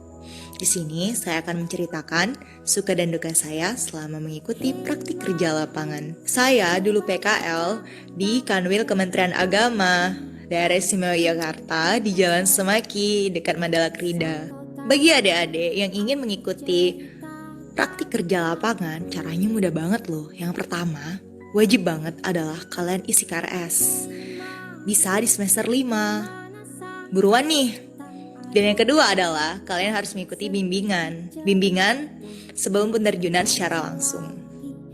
Di sini saya akan menceritakan suka dan duka saya selama mengikuti praktik kerja lapangan. Saya dulu PKL di Kanwil Kementerian Agama, daerah istimewa Yogyakarta di Jalan Semaki dekat Mandala Krida. Bagi adik-adik yang ingin mengikuti praktik kerja lapangan, caranya mudah banget loh. Yang pertama, wajib banget adalah kalian isi KRS. Bisa di semester 5. Buruan nih. Dan yang kedua adalah kalian harus mengikuti bimbingan sebelum penerjunan secara langsung.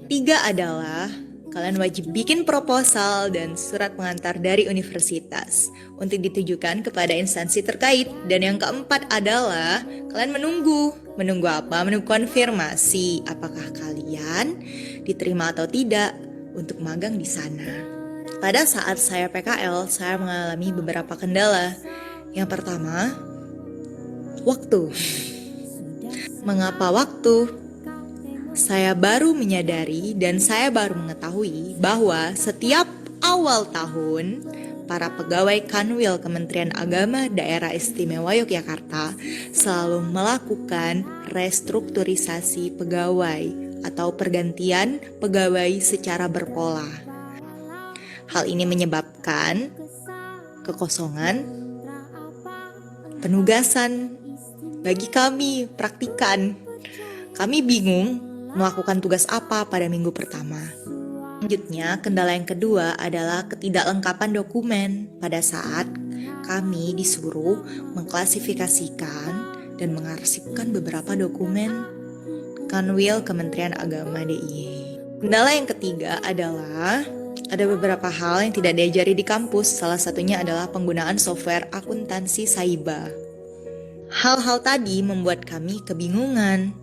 3 adalah kalian wajib bikin proposal dan surat pengantar dari universitas untuk ditujukan kepada instansi terkait. Dan yang keempat adalah kalian menunggu apa? Menunggu konfirmasi apakah kalian diterima atau tidak untuk magang di sana. Pada saat saya PKL, saya mengalami beberapa kendala. Yang pertama, waktu. Mengapa waktu? Saya baru menyadari dan saya baru mengetahui bahwa setiap awal tahun para pegawai Kanwil Kementerian Agama Daerah Istimewa Yogyakarta selalu melakukan restrukturisasi pegawai atau pergantian pegawai secara berpola. Hal ini menyebabkan kekosongan penugasan bagi kami praktikan. Kami bingung melakukan tugas apa pada minggu pertama. Selanjutnya, kendala yang kedua adalah ketidaklengkapan dokumen pada saat kami disuruh mengklasifikasikan dan mengarsipkan beberapa dokumen Kanwil Kementerian Agama DIY. Kendala yang ketiga adalah ada beberapa hal yang tidak diajari di kampus. Salah satunya adalah penggunaan software akuntansi Saiba. Hal-hal tadi membuat kami kebingungan.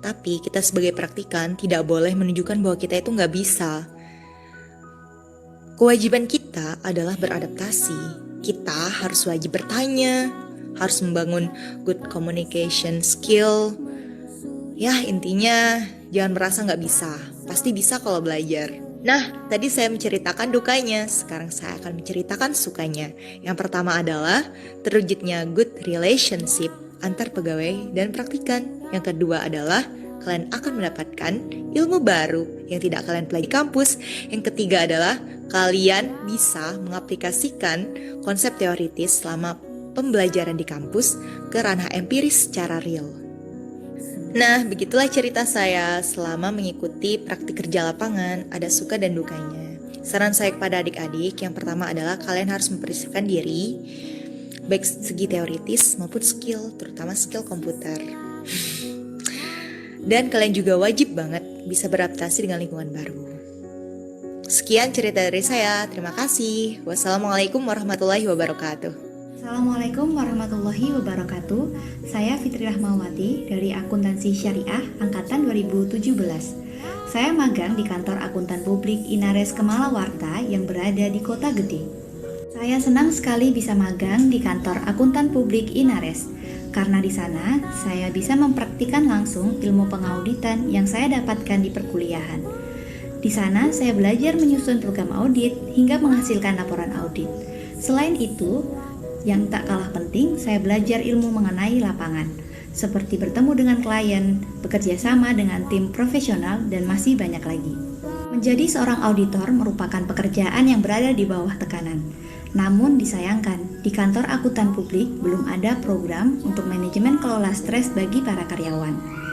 Tapi kita sebagai praktikan tidak boleh menunjukkan bahwa kita itu nggak bisa. Kewajiban kita adalah beradaptasi. Kita harus wajib bertanya, harus membangun good communication skill. Ya intinya jangan merasa nggak bisa. Pasti bisa kalau belajar. Nah, tadi saya menceritakan dukanya, sekarang saya akan menceritakan sukanya. Yang pertama adalah terwujudnya good relationship antar pegawai dan praktikan. Yang kedua adalah kalian akan mendapatkan ilmu baru yang tidak kalian pelajari di kampus. Yang ketiga adalah kalian bisa mengaplikasikan konsep teoritis selama pembelajaran di kampus ke ranah empiris secara real. Nah, begitulah cerita saya selama mengikuti praktik kerja lapangan, ada suka dan dukanya. Saran saya kepada adik-adik, yang pertama adalah kalian harus mempersiapkan diri, baik segi teoritis maupun skill, terutama skill komputer. Dan kalian juga wajib banget bisa beradaptasi dengan lingkungan baru. Sekian cerita dari saya. Terima kasih. Wassalamualaikum warahmatullahi wabarakatuh. Assalamualaikum warahmatullahi wabarakatuh. Saya Fitri Rahmawati dari Akuntansi Syariah Angkatan 2017. Saya magang di kantor akuntan publik Inares Kemalawarta yang berada di Kota Gede. Saya senang sekali bisa magang di kantor akuntan publik Inares, karena di sana saya bisa mempraktikkan langsung ilmu pengauditan yang saya dapatkan di perkuliahan. Di sana saya belajar menyusun program audit hingga menghasilkan laporan audit. Selain itu, yang tak kalah penting, saya belajar ilmu mengenai lapangan, seperti bertemu dengan klien, bekerja sama dengan tim profesional, dan masih banyak lagi. Menjadi seorang auditor merupakan pekerjaan yang berada di bawah tekanan. Namun disayangkan, di kantor akuntan publik belum ada program untuk manajemen kelola stres bagi para karyawan.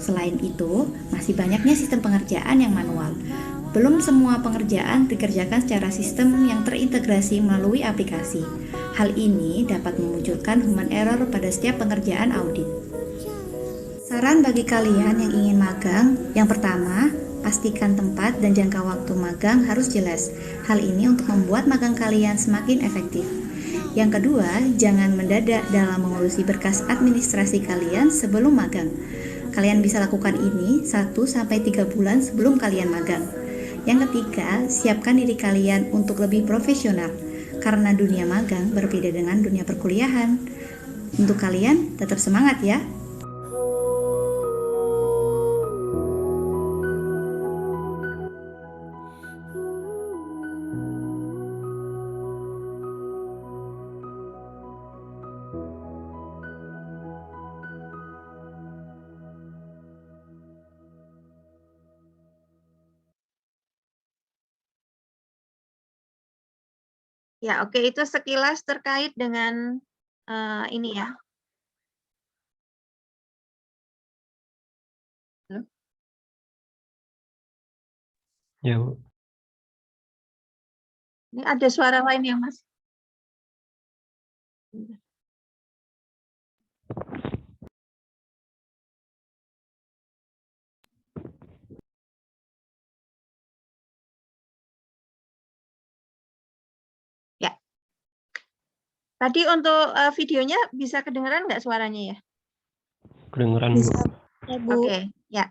Selain itu, masih banyaknya sistem pengerjaan yang manual. Belum semua pengerjaan dikerjakan secara sistem yang terintegrasi melalui aplikasi. Hal ini dapat memunculkan human error pada setiap pengerjaan audit. Saran bagi kalian yang ingin magang, yang pertama, pastikan tempat dan jangka waktu magang harus jelas. Hal ini untuk membuat magang kalian semakin efektif. Yang kedua, jangan mendadak dalam mengurusi berkas administrasi kalian sebelum magang. Kalian bisa lakukan ini 1-3 bulan sebelum kalian magang. Yang ketiga, siapkan diri kalian untuk lebih profesional, karena dunia magang berbeda dengan dunia perkuliahan. Untuk kalian, tetap semangat ya! Ya, oke, itu sekilas terkait dengan ini ya. Halo? Ya, Bu. Ini ada suara lain ya, Mas? Ya. Tadi untuk videonya bisa kedengeran nggak suaranya ya? Kedengeran, Bu. Oke, ya.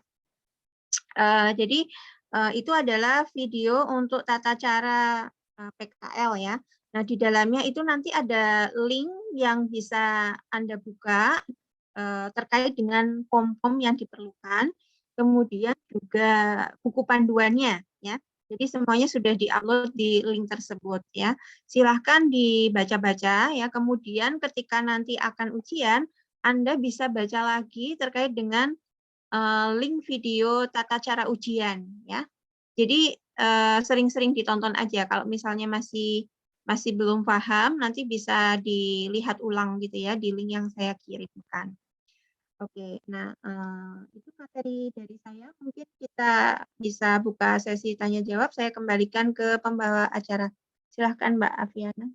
Jadi itu adalah video untuk tata cara PKL ya. Nah, di dalamnya itu nanti ada link yang bisa Anda buka terkait dengan form-form yang diperlukan, kemudian juga buku panduannya ya. Jadi semuanya sudah di-upload di link tersebut ya. Silahkan dibaca-baca ya. Kemudian ketika nanti akan ujian, Anda bisa baca lagi terkait dengan link video tata cara ujian ya. Jadi sering-sering ditonton aja. Kalau misalnya masih belum paham, nanti bisa dilihat ulang gitu ya di link yang saya kirimkan. Oke, nah itu materi dari saya. Mungkin kita bisa buka sesi tanya jawab. Saya kembalikan ke pembawa acara. Silahkan Mbak Afiana.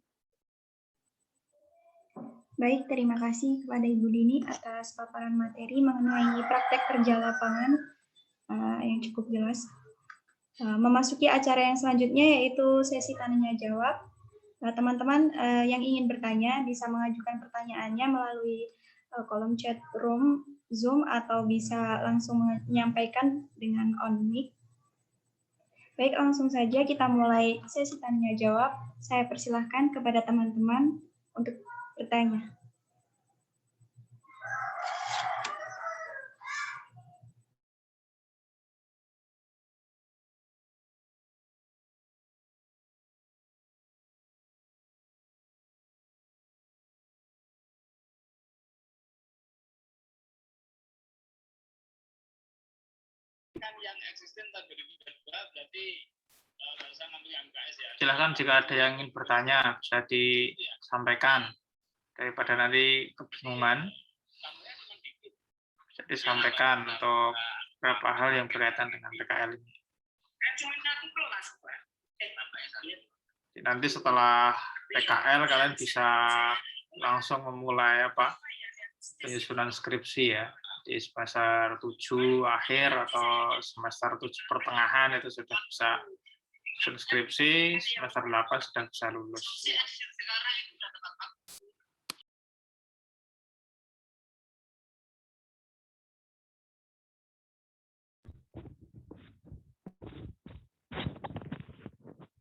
Baik, terima kasih kepada Ibu Dini atas paparan materi mengenai praktek kerja lapangan yang cukup jelas. Memasuki acara yang selanjutnya yaitu sesi tanya jawab. Teman-teman yang ingin bertanya bisa mengajukan pertanyaannya melalui kolom chat room Zoom atau bisa langsung menyampaikan dengan on mic. Baik, langsung saja kita mulai sesi tanya jawab. Saya persilahkan kepada teman-teman untuk bertanya. Yang eksisten tahun 2022 berarti bisa ngambil yang MKS ya. Silahkan jika ada yang ingin bertanya bisa disampaikan daripada nanti kebingungan. Bisa disampaikan untuk beberapa hal yang berkaitan dengan PKL ini. Jadi nanti setelah PKL kalian bisa langsung memulai penyusunan skripsi ya. Di semester 7 akhir atau semester 7 pertengahan itu sudah bisa skripsi semester 8 sudah bisa lulus.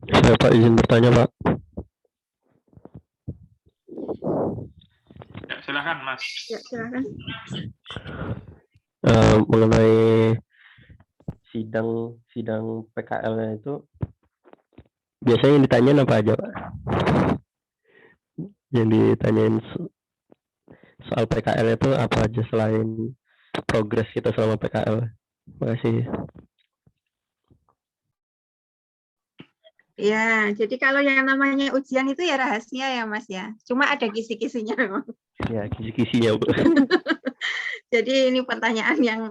Saya Pak izin bertanya Pak. Ya, silakan Mas. Ya, silakan. Mengenai sidang PKL-nya itu biasanya yang ditanyain apa aja Pak? Yang ditanyain soal PKL itu apa aja selain progres kita selama PKL? Terima kasih. Ya, jadi kalau yang namanya ujian itu ya rahasia ya Mas ya. Cuma ada kisi-kisinya memang. Ya, kisi-kisinya Bu. Jadi ini pertanyaan yang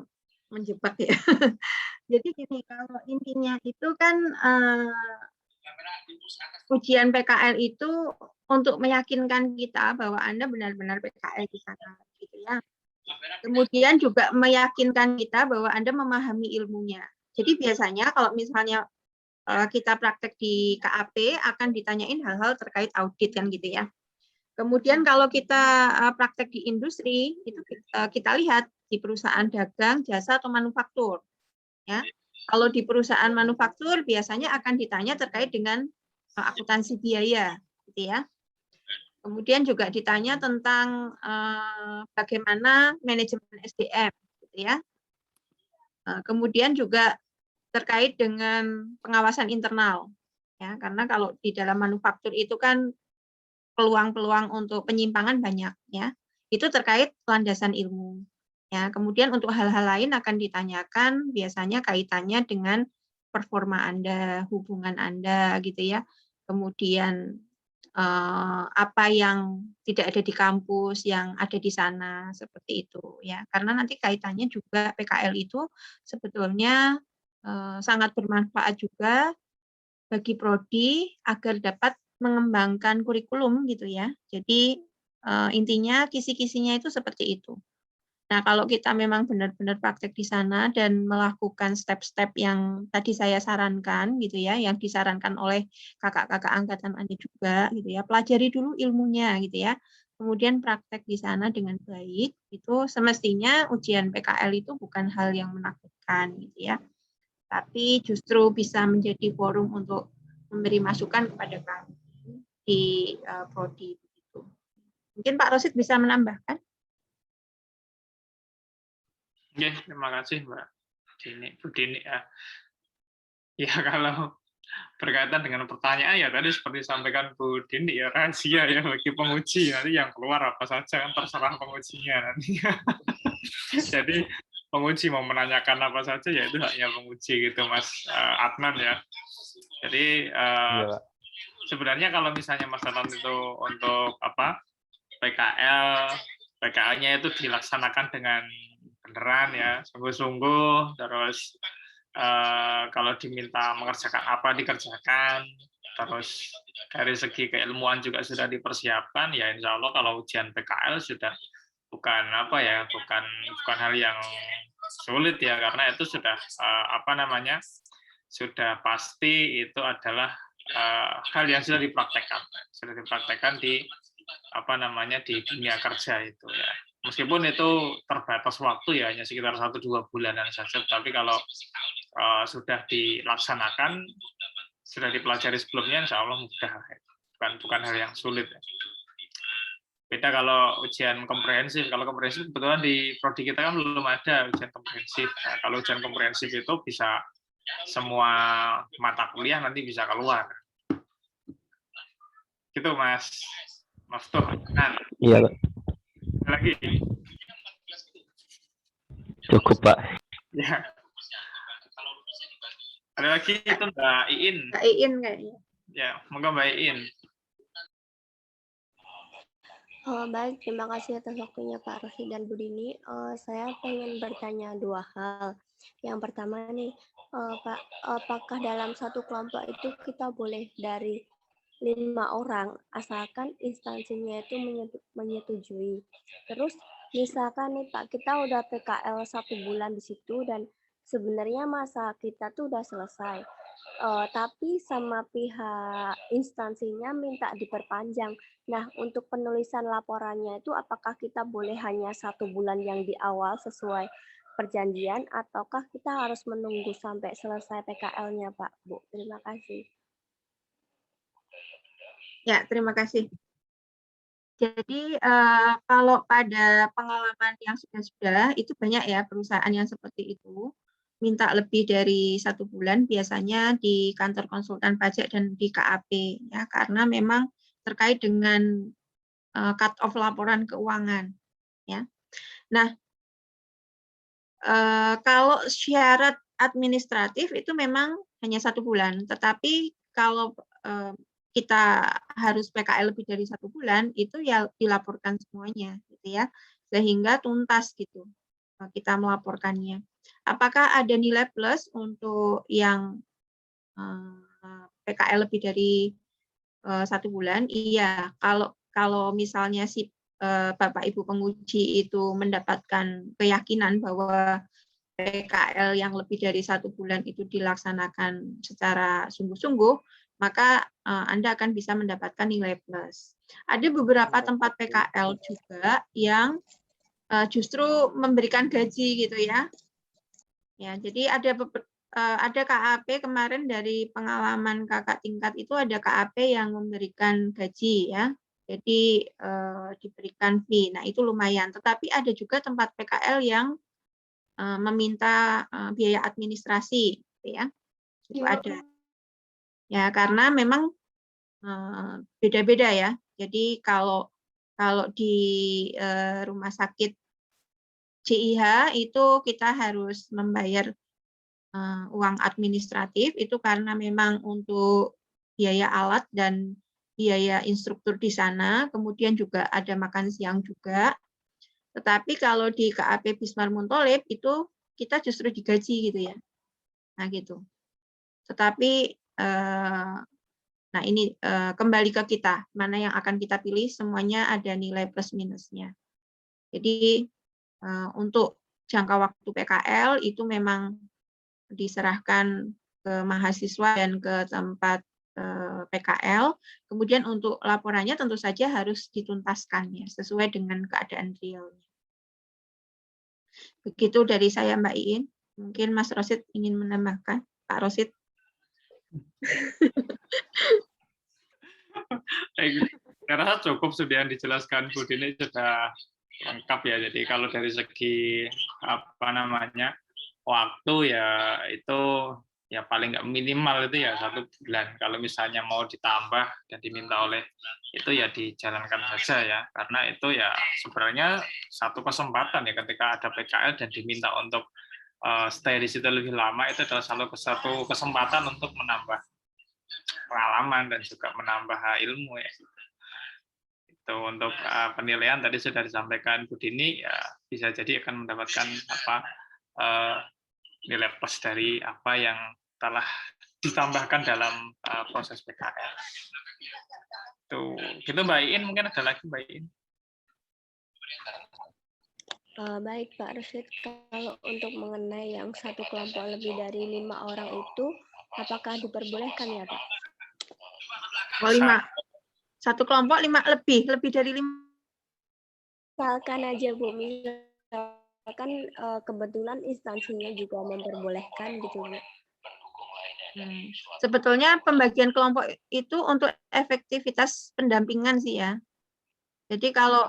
menjebak ya. Jadi gini, kalau intinya itu kan ujian PKL itu untuk meyakinkan kita bahwa Anda benar-benar PKL di sana, gitu ya. Kemudian juga meyakinkan kita bahwa Anda memahami ilmunya. Jadi biasanya kalau misalnya kita praktek di KAP akan ditanyain hal-hal terkait audit kan gitu ya. Kemudian kalau kita praktek di industri itu kita lihat di perusahaan dagang, jasa atau manufaktur. Ya, kalau di perusahaan manufaktur biasanya akan ditanya terkait dengan akuntansi biaya, gitu ya. Kemudian juga ditanya tentang bagaimana manajemen SDM, gitu ya. Kemudian juga terkait dengan pengawasan internal, ya, karena kalau di dalam manufaktur itu kan peluang-peluang untuk penyimpangan banyak, ya. Itu terkait landasan ilmu. Ya, kemudian untuk hal-hal lain akan ditanyakan biasanya kaitannya dengan performa Anda, hubungan Anda gitu ya. Kemudian apa yang tidak ada di kampus yang ada di sana seperti itu ya. Karena nanti kaitannya juga PKL itu sebetulnya sangat bermanfaat juga bagi prodi agar dapat mengembangkan kurikulum gitu ya. Jadi intinya kisi-kisinya itu seperti itu. Nah, kalau kita memang benar-benar praktek di sana dan melakukan step-step yang tadi saya sarankan gitu ya, yang disarankan oleh kakak-kakak angkatan Anda juga gitu ya, pelajari dulu ilmunya gitu ya. Kemudian praktek di sana dengan baik, itu semestinya ujian PKL itu bukan hal yang menakutkan gitu ya. Tapi justru bisa menjadi forum untuk memberi masukan kepada kami di prodi begitu. Mungkin Pak Rosid bisa menambahkan? Ya, terima kasih Mbak Dini, Bu Dini ya. Ya kalau berkaitan dengan pertanyaan ya tadi seperti disampaikan Bu Dini ya rahasia ya bagi penguji, nanti yang keluar apa saja kan terserah pengujinya nanti. Jadi penguji mau menanyakan apa saja ya itu haknya penguji gitu Mas Adnan ya. Jadi sebenarnya kalau misalnya Mas Adnan itu untuk apa PKL-nya itu dilaksanakan dengan beneran ya, sungguh-sungguh, terus kalau diminta mengerjakan apa dikerjakan, terus dari segi keilmuan juga sudah dipersiapkan, ya insya Allah kalau ujian PKL sudah bukan hal yang sulit ya, karena itu sudah sudah pasti itu adalah hal yang sudah dipraktekkan di di dunia kerja itu ya. Meskipun itu terbatas waktu ya, hanya sekitar 1-2 bulanan saja, tapi kalau sudah dilaksanakan, sudah dipelajari sebelumnya, insya Allah mudah. Bukan hal yang sulit. Beda kalau ujian komprehensif. Kalau komprehensif kebetulan di prodi kita kan belum ada ujian komprehensif. Nah, kalau ujian komprehensif itu bisa semua mata kuliah nanti bisa keluar. Gitu Mas Maftuh. Nah, iya Pak. Lagi. Cukup Pak. Ya. Ada lagi itu Mbak Iin. Mbak Iin kayaknya. Ya, moga Mbak Iin. Baik, terima kasih atas waktunya Pak Rosid dan Bu Dini. Saya pengen bertanya 2 hal. Yang pertama nih, Pak, apakah dalam satu kelompok itu kita boleh dari 5 orang, asalkan instansinya itu menyetujui. Terus misalkan nih Pak, kita udah PKL 1 bulan di situ dan sebenarnya masa kita tuh udah selesai. tapi sama pihak instansinya minta diperpanjang. Nah, untuk penulisan laporannya itu apakah kita boleh hanya 1 bulan yang di awal sesuai perjanjian, ataukah kita harus menunggu sampai selesai PKL-nya, Pak, Bu? Terima kasih. Ya, terima kasih. Jadi kalau pada pengalaman yang sudah itu banyak ya perusahaan yang seperti itu, minta lebih dari 1 bulan biasanya di kantor konsultan pajak dan di KAP ya, karena memang terkait dengan cut off laporan keuangan ya. Nah, kalau syarat administratif itu memang hanya 1 bulan, tetapi kalau kita harus PKL lebih dari 1 bulan, itu ya dilaporkan semuanya, gitu ya, sehingga tuntas gitu kita melaporkannya. Apakah ada nilai plus untuk yang PKL lebih dari 1 bulan? Iya, kalau misalnya si Bapak Ibu penguji itu mendapatkan keyakinan bahwa PKL yang lebih dari 1 bulan itu dilaksanakan secara sungguh-sungguh, maka Anda akan bisa mendapatkan nilai plus. Ada beberapa tempat PKL juga yang justru memberikan gaji gitu ya. Ya, jadi ada KAP kemarin dari pengalaman kakak tingkat itu ada KAP yang memberikan gaji ya. Jadi diberikan fee. Nah, itu lumayan. Tetapi ada juga tempat PKL yang meminta biaya administrasi, gitu ya. Itu ada. Ya, karena memang beda-beda ya. Jadi kalau di rumah sakit CIH itu kita harus membayar uang administratif itu karena memang untuk biaya alat dan biaya instruktur di sana, kemudian juga ada makan siang juga. Tetapi kalau di KAP Bismar Muntolib itu kita justru digaji gitu ya. Nah gitu. Tetapi nah ini kembali ke kita, mana yang akan kita pilih, semuanya ada nilai plus minusnya. Jadi untuk jangka waktu PKL itu memang diserahkan ke mahasiswa dan ke tempat PKL. Kemudian untuk laporannya tentu saja harus dituntaskan ya, sesuai dengan keadaan realnya. Begitu dari saya Mbak Iin. Mungkin Mas Rosid ingin menambahkan, Pak Rosid. Saya rasa cukup sudah yang dijelaskan Bu Dini sudah lengkap ya. Jadi kalau dari segi waktu ya itu ya paling nggak minimal itu ya 1 bulan. Kalau misalnya mau ditambah dan diminta oleh itu ya dijalankan saja ya. Karena itu ya sebenarnya satu kesempatan ya ketika ada PKL dan diminta untuk stay di situ lebih lama, itu adalah satu kesempatan untuk menambah pengalaman dan juga menambah ilmu ya. Itu untuk penilaian tadi sudah disampaikan Bu Dini ya, bisa jadi akan mendapatkan nilai plus dari apa yang telah ditambahkan dalam proses PKL. Tuh, gitu Mbak Iin, mungkin ada lagi Mbak Iin. Baik Pak Rosid, kalau untuk mengenai yang satu kelompok lebih dari 5 orang itu, apakah diperbolehkan ya Pak? Oh, 5. Satu kelompok 5 lebih dari 5. Misalkan aja Bu, misalkan kebetulan instansinya juga memperbolehkan gitu. Sebetulnya pembagian kelompok itu untuk efektivitas pendampingan sih ya. Jadi kalau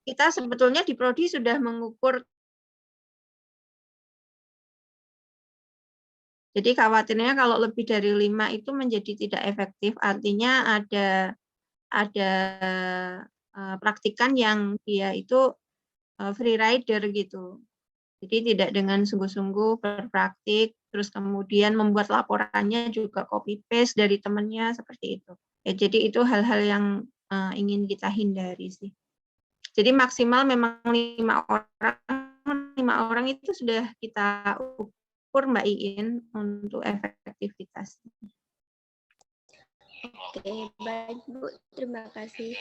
kita sebetulnya di Prodi sudah mengukur. Jadi khawatirnya kalau lebih dari 5 itu menjadi tidak efektif, artinya ada praktikan yang dia itu free rider gitu. Jadi tidak dengan sungguh-sungguh berpraktik, terus kemudian membuat laporannya juga copy paste dari temannya seperti itu. Ya, jadi itu hal-hal yang ingin kita hindari sih. Jadi maksimal memang 5 orang itu sudah kita ukur Mbak Iin untuk efektivitas. Oke, baik Bu, terima kasih.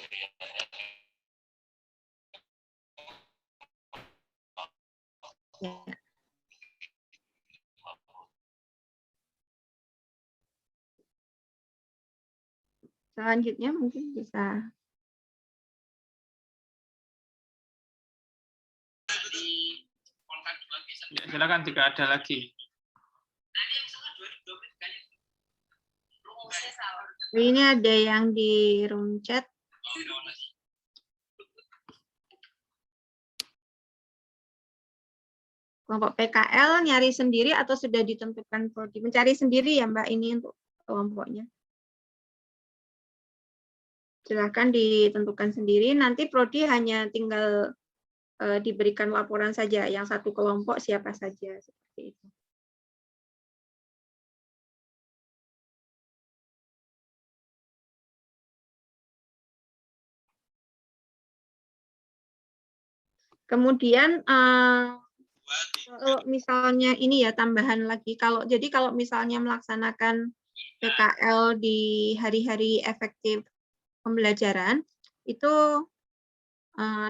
Ya. Selanjutnya mungkin bisa. Ya, silakan jika ada lagi. Ini ada yang di room chat. Kelompok PKL nyari sendiri atau sudah ditentukan prodi? Mencari sendiri ya Mbak ini untuk kelompoknya. Silakan ditentukan sendiri. Nanti prodi hanya tinggal diberikan laporan saja. Yang satu kelompok siapa saja seperti itu. Kemudian kalau misalnya ini ya tambahan lagi, kalau misalnya melaksanakan PKL di hari-hari efektif pembelajaran itu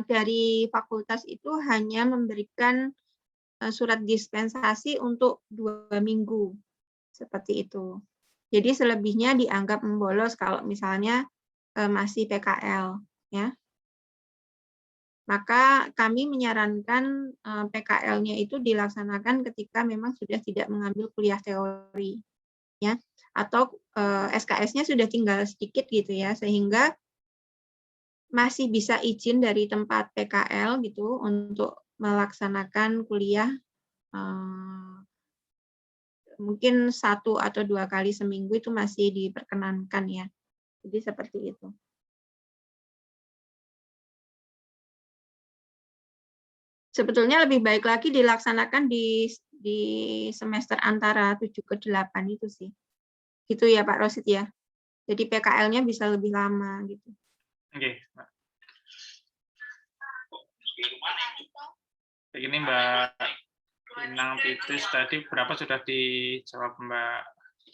dari fakultas itu hanya memberikan surat dispensasi untuk 2 minggu seperti itu. Jadi selebihnya dianggap membolos kalau misalnya masih PKL ya. Maka kami menyarankan PKL-nya itu dilaksanakan ketika memang sudah tidak mengambil kuliah teori, ya, atau SKS-nya sudah tinggal sedikit gitu ya, sehingga masih bisa izin dari tempat PKL gitu untuk melaksanakan kuliah mungkin 1 atau 2 kali seminggu itu masih diperkenankan ya. Jadi seperti itu. Sebetulnya lebih baik lagi dilaksanakan di semester antara 7 ke 8 itu sih. Gitu ya Pak Rosid ya. Jadi PKL-nya bisa lebih lama gitu. Oke, Mbak. Begini Mbak Inang Titis tadi berapa sudah dijawab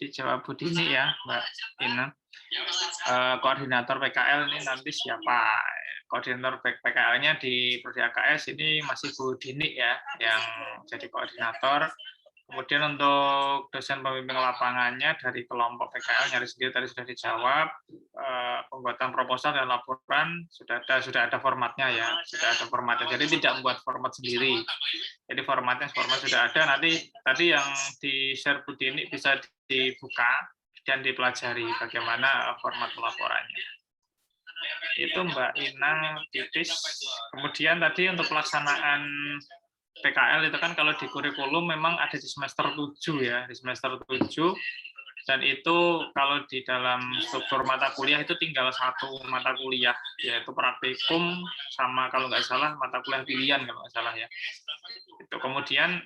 dijawab Bu Dini ya Mbak Inang. Koordinator PKL ini nanti siapa? Koordinator PKL-nya di Prodi AKS ini masih Bu Dini ya, yang jadi koordinator. Kemudian untuk dosen pembimbing lapangannya dari kelompok PKL nyari sendiri tadi sudah dijawab. Pembuatan proposal dan laporan sudah ada formatnya ya, sudah ada formatnya. Jadi tidak membuat format sendiri. Jadi format sudah ada. Nanti tadi yang di share Bu Dini bisa dibuka dan dipelajari bagaimana format pelaporannya. Itu Mbak Inang Titis. Kemudian tadi untuk pelaksanaan PKL itu kan kalau di kurikulum memang ada di semester 7 ya, di semester 7. Dan itu kalau di dalam struktur mata kuliah itu tinggal 1 mata kuliah, yaitu praktikum sama kalau nggak salah mata kuliah pilihan kalau nggak salah ya. Itu kemudian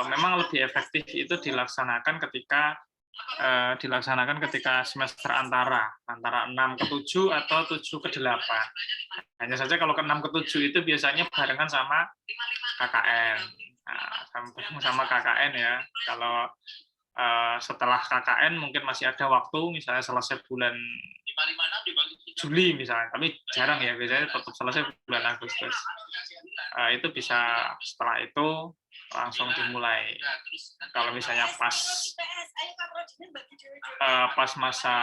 memang lebih efektif itu dilaksanakan ketika semester antara 6 ke 7 atau 7 ke 8. Hanya saja kalau ke 6 ke 7 itu biasanya barengan sama KKN. Nah, sama KKN ya. Kalau setelah KKN mungkin masih ada waktu, misalnya selesai bulan Juli misalnya, tapi jarang ya, biasanya tetap selesai bulan Agustus. Itu bisa setelah itu langsung dimulai. Kalau misalnya pas masa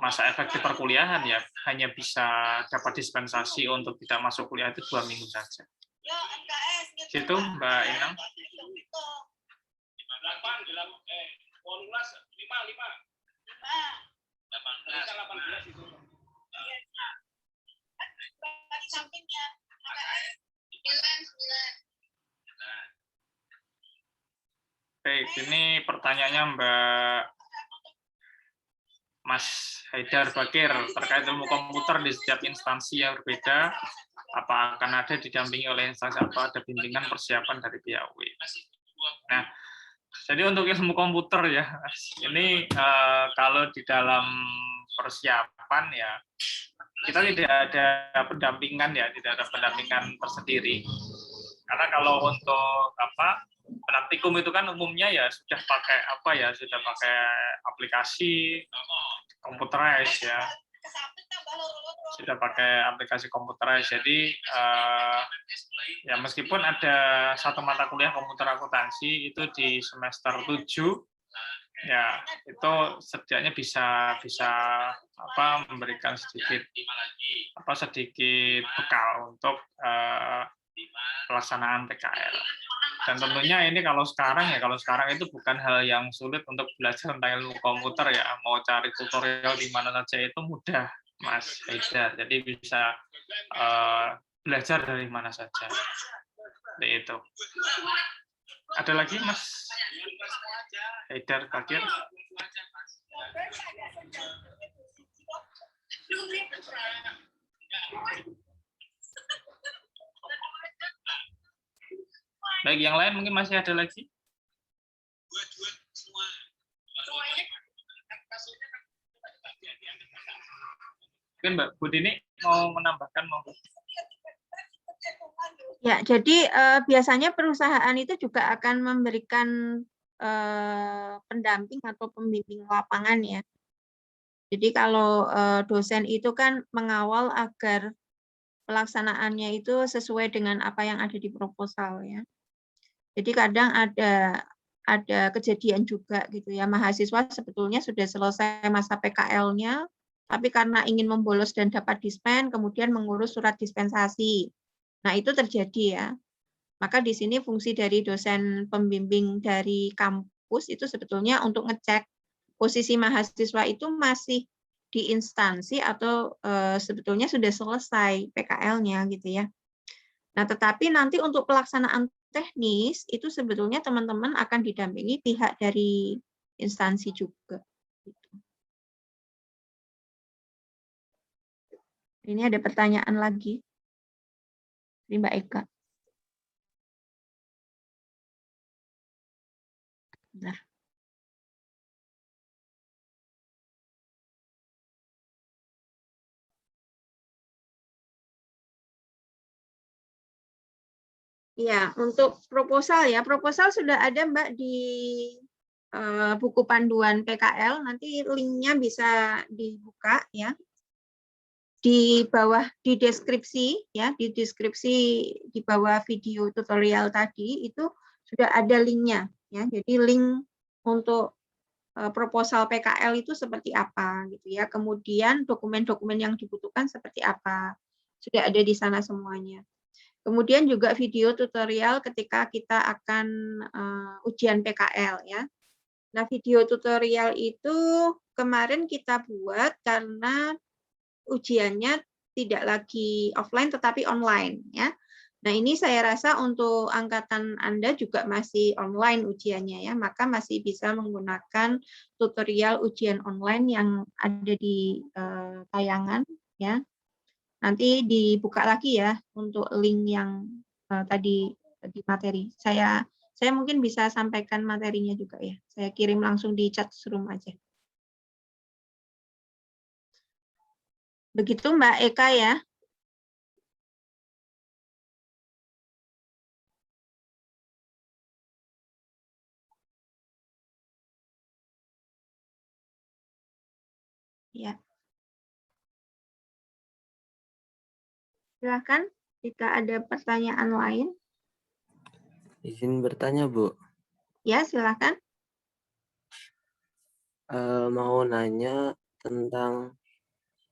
masa efektif perkuliahan ya hanya bisa dapat dispensasi untuk tidak masuk kuliah itu 2 minggu saja. Situ Mbak Inang. Baik, ini pertanyaannya Mbak Mas Haidar Bakir terkait ilmu komputer di setiap instansi yang berbeda, apa akan ada didampingi oleh instansi apa ada bimbingan persiapan dari pihak UI. Nah, jadi untuk ilmu komputer ya, ini kalau di dalam persiapan ya kita tidak ada pendampingan ya, tidak ada pendampingan tersendiri. Karena kalau untuk praktikum itu kan umumnya ya sudah pakai aplikasi computerized ya. sudah pakai aplikasi komputerized. Jadi ya meskipun ada satu mata kuliah komputer akuntansi itu di semester 7, ya itu setidaknya bisa memberikan sedikit bekal untuk pelaksanaan PKL. Dan tentunya ini kalau sekarang itu bukan hal yang sulit untuk belajar tentang ilmu komputer ya. Mau cari tutorial di mana saja itu mudah, Mas Haidar. Jadi bisa belajar dari mana saja. Seperti itu. Ada lagi Mas Haidar Bakir? Baik, yang lain mungkin masih ada lagi? Mungkin Mbak Budini mau menambahkan, monggo. Ya, jadi biasanya perusahaan itu juga akan memberikan pendamping atau pembimbing lapangan ya. Jadi kalau dosen itu kan mengawal agar pelaksanaannya itu sesuai dengan apa yang ada di proposal ya. Jadi kadang ada kejadian juga gitu ya, mahasiswa sebetulnya sudah selesai masa PKL-nya, tapi karena ingin membolos dan dapat dispen, kemudian mengurus surat dispensasi. Nah, itu terjadi ya. Maka di sini fungsi dari dosen pembimbing dari kampus itu sebetulnya untuk ngecek posisi mahasiswa itu masih di instansi atau sebetulnya sudah selesai PKL-nya gitu ya. Nah, tetapi nanti untuk pelaksanaan teknis itu sebetulnya teman-teman akan didampingi pihak dari instansi juga. Ini ada pertanyaan lagi. Ini Mbak Eka. Nah. Ya, untuk proposal ya, proposal sudah ada Mbak di buku panduan PKL, nanti linknya bisa dibuka ya. Di bawah di deskripsi ya, di deskripsi di bawah video tutorial tadi itu sudah ada linknya ya. Jadi link untuk proposal PKL itu seperti apa gitu ya. Kemudian dokumen-dokumen yang dibutuhkan seperti apa. Sudah ada di sana semuanya. Kemudian juga video tutorial ketika kita akan ujian PKL ya. Nah, video tutorial itu kemarin kita buat karena ujiannya tidak lagi offline tetapi online ya. Nah, ini saya rasa untuk angkatan Anda juga masih online ujiannya ya, maka masih bisa menggunakan tutorial ujian online yang ada di tayangan ya. Nanti dibuka lagi ya untuk link yang tadi di materi. Saya mungkin bisa sampaikan materinya juga ya. Saya kirim langsung di chat room aja. Begitu Mbak Eka ya. Ya. Silakan jika ada pertanyaan lain. Izin bertanya, Bu. Ya, silakan. Mau nanya tentang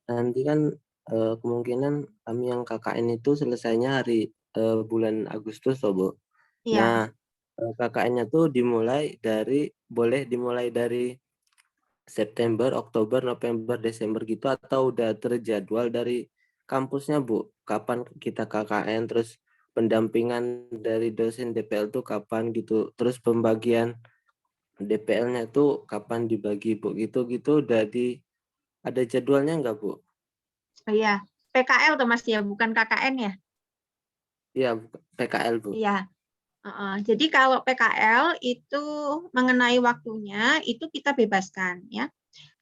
nanti kan kemungkinan kami yang KKN itu selesainya hari bulan Agustus, toh, Bu. Ya. Nah, KKN-nya tuh boleh dimulai dari September, Oktober, November, Desember gitu atau udah terjadwal dari kampusnya, Bu? Kapan kita KKN, terus pendampingan dari dosen DPL tuh kapan gitu, terus pembagian DPL-nya tuh kapan dibagi, Bu? Gitu-gitu udah ada jadwalnya nggak, Bu? Oh iya, PKL tuh Mas ya, bukan KKN ya? Iya, PKL, Bu. Iya. Jadi kalau PKL itu mengenai waktunya itu kita bebaskan ya.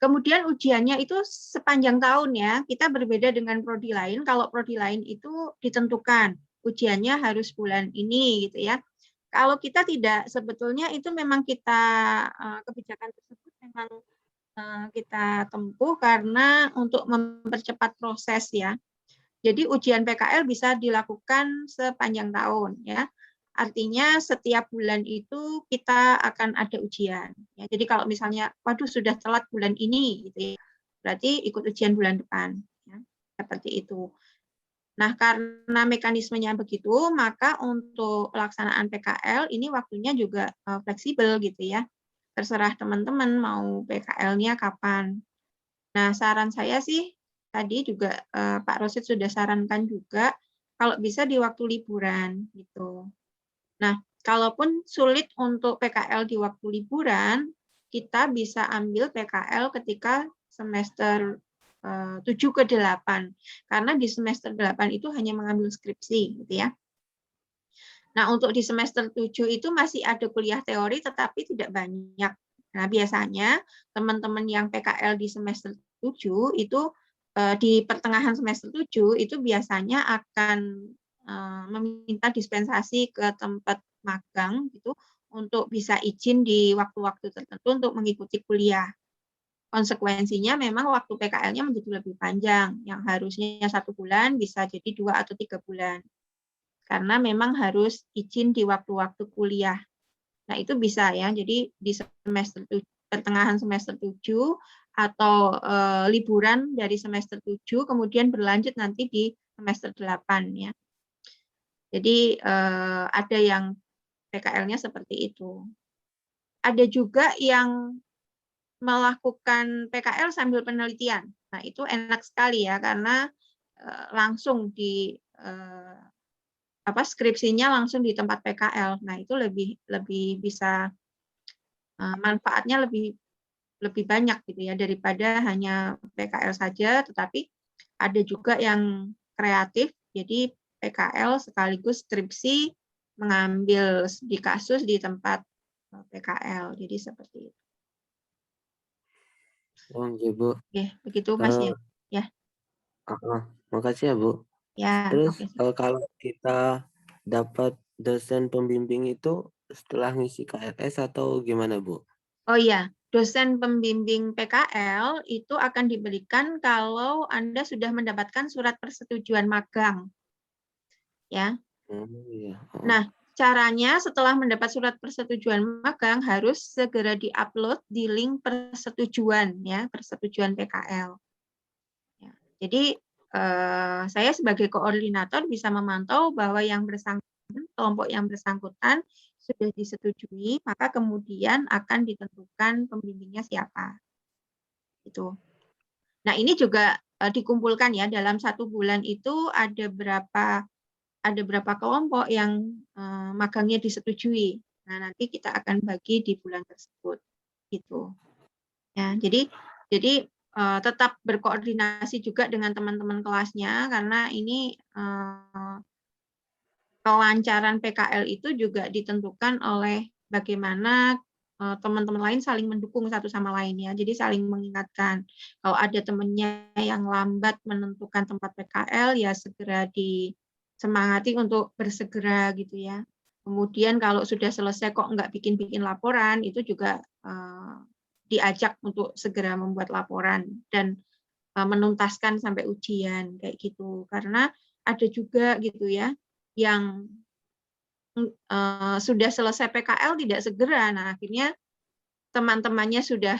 Kemudian ujiannya itu sepanjang tahun ya. Kita berbeda dengan prodi lain. Kalau prodi lain itu ditentukan ujiannya harus bulan ini gitu ya. Kalau kita tidak, sebetulnya itu memang kita kebijakan tersebut memang kita tempuh karena untuk mempercepat proses ya. Jadi ujian PKL bisa dilakukan sepanjang tahun ya. Artinya setiap bulan itu kita akan ada ujian. Ya, jadi kalau misalnya, waduh sudah telat bulan ini, gitu ya, berarti ikut ujian bulan depan. Ya, seperti itu. Nah, karena mekanismenya begitu, maka untuk pelaksanaan PKL ini waktunya juga fleksibel gitu ya. Terserah teman-teman mau PKL-nya kapan. Nah, saran saya sih tadi juga Pak Rosid sudah sarankan juga kalau bisa di waktu liburan gitu. Nah, kalaupun sulit untuk PKL di waktu liburan, kita bisa ambil PKL ketika semester 7 ke 8. Karena di semester 8 itu hanya mengambil skripsi gitu ya. Nah, untuk di semester 7 itu masih ada kuliah teori tetapi tidak banyak. Nah, biasanya teman-teman yang PKL di semester 7 itu di pertengahan semester 7 itu biasanya akan meminta dispensasi ke tempat magang gitu untuk bisa izin di waktu-waktu tertentu untuk mengikuti kuliah. Konsekuensinya memang waktu PKL-nya menjadi lebih panjang, yang harusnya 1 bulan bisa jadi 2 atau 3 bulan. Karena memang harus izin di waktu-waktu kuliah. Nah, itu bisa ya. Jadi di semester pertengahan semester 7 atau liburan dari semester 7 kemudian berlanjut nanti di semester 8 ya. Jadi ada yang PKL-nya seperti itu. Ada juga yang melakukan PKL sambil penelitian. Nah, itu enak sekali ya karena langsung di skripsinya langsung di tempat PKL. Nah, itu lebih bisa manfaatnya lebih banyak gitu ya daripada hanya PKL saja, tetapi ada juga yang kreatif. Jadi PKL sekaligus skripsi mengambil di kasus di tempat PKL. Jadi seperti itu. Oh, iya, Bu. Oke, begitu Mas ya. Ya. Makasih ya, Bu. Ya, Terus oke. kalau kita dapat dosen pembimbing itu setelah ngisi KRS atau gimana, Bu? Oh iya, dosen pembimbing PKL itu akan diberikan kalau Anda sudah mendapatkan surat persetujuan magang. Ya. Iya. Nah, caranya setelah mendapat surat persetujuan magang harus segera di-upload di link persetujuan ya, persetujuan PKL. Ya. Jadi saya sebagai koordinator bisa memantau bahwa yang bersangkutan, kelompok yang bersangkutan sudah disetujui, maka kemudian akan ditentukan pembimbingnya siapa. Itu. Nah, ini juga dikumpulkan ya dalam 1 bulan itu ada berapa kelompok yang magangnya disetujui. Nah, nanti kita akan bagi di bulan tersebut. Gitu. Ya, jadi tetap berkoordinasi juga dengan teman-teman kelasnya karena ini kelancaran PKL itu juga ditentukan oleh bagaimana teman-teman lain saling mendukung satu sama lain ya. Jadi saling mengingatkan. Kalau ada temannya yang lambat menentukan tempat PKL ya segera disemangati untuk bersegera gitu ya. Kemudian kalau sudah selesai kok nggak bikin-bikin laporan itu juga diajak untuk segera membuat laporan dan menuntaskan sampai ujian kayak gitu. Karena ada juga gitu ya yang sudah selesai PKL tidak segera. Nah, akhirnya teman-temannya sudah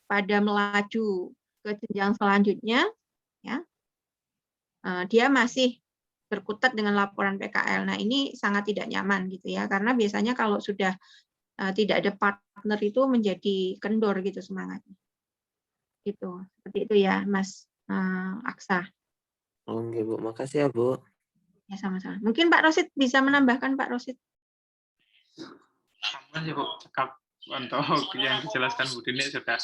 pada melaju ke jenjang selanjutnya, ya, dia masih berkutat dengan laporan PKL. Nah, ini sangat tidak nyaman gitu ya, karena biasanya kalau sudah tidak ada partner itu menjadi kendor gitu semangatnya. Gitu, seperti itu ya, Mas Aksa. Oke, Bu. Makasih ya, Bu. Ya, sama-sama. Mungkin Pak Rosid bisa menambahkan, Pak Rosid. Sama sih, Bu. Cakap untuk yang dijelaskan Bu Dini sudah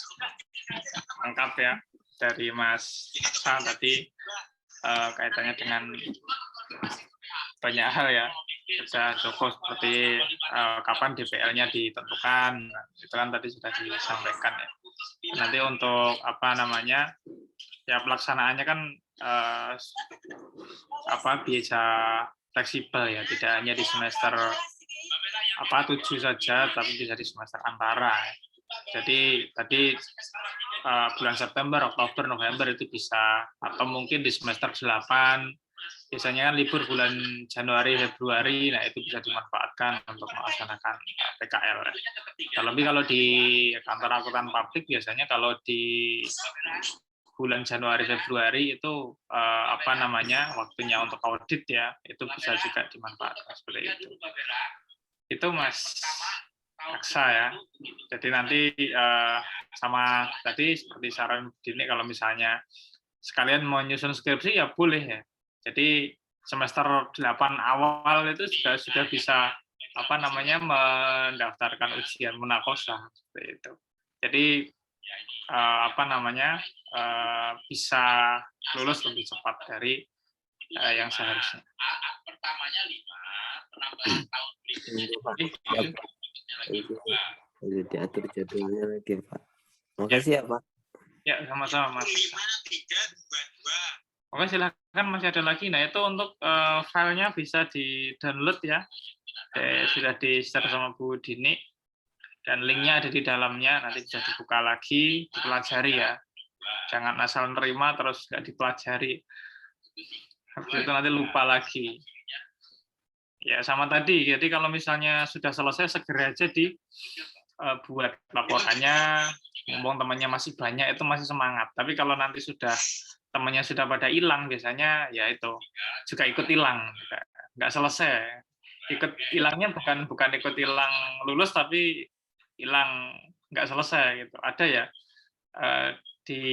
lengkap ya dari Mas Aksa tadi kaitannya dengan banyak hal ya. Sudah cukup seperti kapan DPL-nya ditentukan, itu kan tadi sudah disampaikan ya. Nanti untuk ya pelaksanaannya kan bisa fleksibel ya, tidak hanya di semester 7 saja, tapi bisa di semester antara. Jadi tadi bulan September, Oktober, November itu bisa, atau mungkin di semester 8 biasanya kan libur bulan Januari, Februari, nah itu bisa dimanfaatkan untuk melaksanakan PKL. Terlebih kalau di kantor akuntan publik biasanya kalau di bulan Januari, Februari itu waktunya untuk audit ya, itu bisa juga dimanfaatkan seperti itu. Itu Mas Aksa ya. Jadi nanti sama tadi seperti saran Dini, kalau misalnya sekalian mau nyusun skripsi ya boleh ya. Jadi semester 8 awal itu sudah bisa mendaftarkan ujian munakosah seperti itu. Jadi bisa lulus lebih cepat dari yang seharusnya. Diatur jadwalnya lagi, Pak. Makasih ya, Pak. Ya, sama-sama, Mas. Oke, silakan masih ada lagi. Nah, itu untuk filenya bisa di-download ya. Sudah di-share sama Bu Dini. Dan linknya ada di dalamnya, nanti bisa dibuka lagi, dipelajari ya. Jangan asal nerima terus nggak dipelajari. Habis itu nanti lupa lagi. Ya, sama tadi. Jadi kalau misalnya sudah selesai, segera aja buat laporannya. Ngomong temannya masih banyak, itu masih semangat. Tapi kalau nanti temannya sudah pada hilang, biasanya ya itu juga ikut hilang. Nggak selesai. Ikut hilangnya bukan ikut hilang lulus, tapi hilang nggak selesai gitu. Ada ya di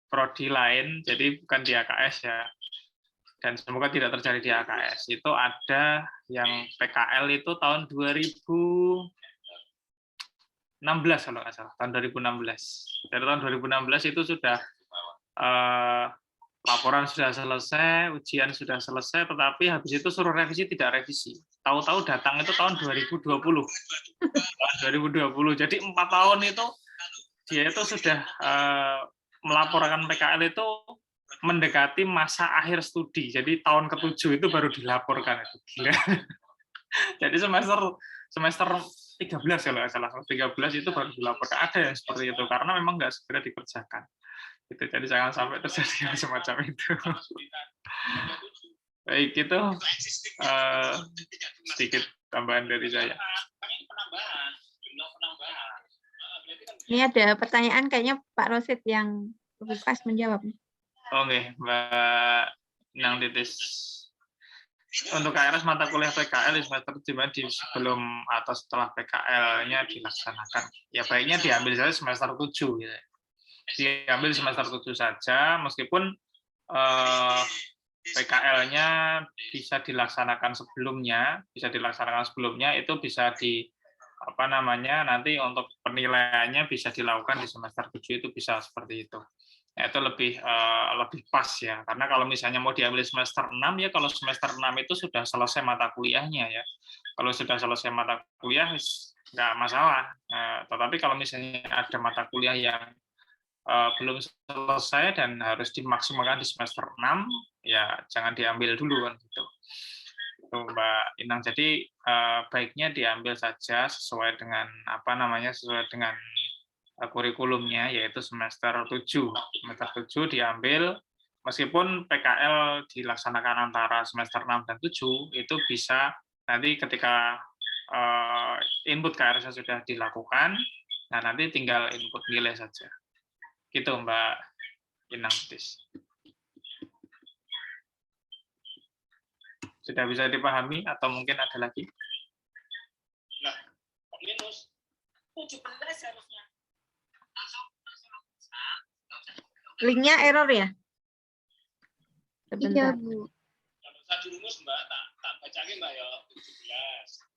prodi lain, jadi bukan di AKS ya, dan semoga tidak terjadi di AKS. Itu ada yang PKL itu tahun 2016 kalau nggak salah, tahun 2016. Dari tahun 2016 itu sudah laporan sudah selesai, ujian sudah selesai, tetapi habis itu suruh revisi tidak revisi. Tahu-tahu datang itu tahun 2020. Tahun 2020. Jadi 4 tahun itu dia itu sudah melaporkan PKL itu mendekati masa akhir studi. Jadi tahun ke-7 itu baru dilaporkan itu. Gila. Jadi semester 13 kalau nggak salah, 13 itu baru dilaporkan. Ada yang seperti itu karena memang nggak segera dikerjakan. Gitu. Jadi jangan sampai terjadi semacam itu. Baik, itu sedikit tambahan dari saya. Ini ada pertanyaan kayaknya Pak Rosid yang lebih pas menjawab. Oke, Mbak Nang Titis. Untuk KRS mata kuliah PKL di semester 5 sebelum atau setelah PKL-nya dilaksanakan. Ya baiknya diambil saja semester 7 gitu. Diambil semester 7 saja, meskipun PKL-nya bisa dilaksanakan sebelumnya, itu bisa nanti untuk penilaiannya bisa dilakukan di semester 7 itu bisa seperti itu. Ya, itu lebih pas ya, karena kalau misalnya mau diambil semester 6 ya, kalau semester 6 itu sudah selesai mata kuliahnya ya. Kalau sudah selesai mata kuliah nggak masalah. Tetapi kalau misalnya ada mata kuliah yang belum selesai dan harus dimaksimalkan di semester 6, ya jangan diambil dulu kan gitu. Itu Mbak Inang. Jadi baiknya diambil saja sesuai dengan sesuai dengan kurikulumnya, yaitu semester 7. Semester 7 diambil, meskipun PKL dilaksanakan antara semester 6 dan 7, itu bisa nanti ketika input KRS sudah dilakukan, nah nanti tinggal input nilai saja. Gitu Mbak Inang. Sudah bisa dipahami atau mungkin ada lagi? Nah, minus 17 harusnya. Linknya error ya? Iya, Bu. Kalau saya dirumus Mbak, tak bacain Mbak ya, 17.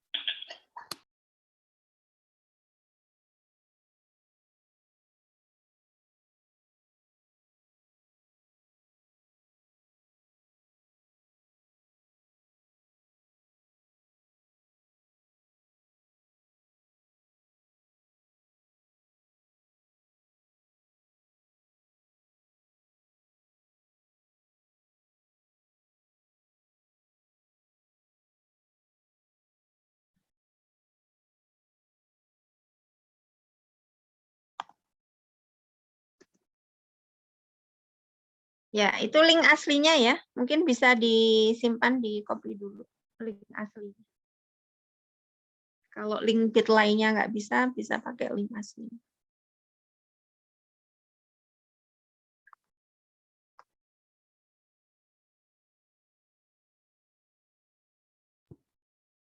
Ya, itu link aslinya ya. Mungkin bisa disimpan, di copy dulu link asli. Kalau link Bitly-nya nggak bisa, bisa pakai link asli.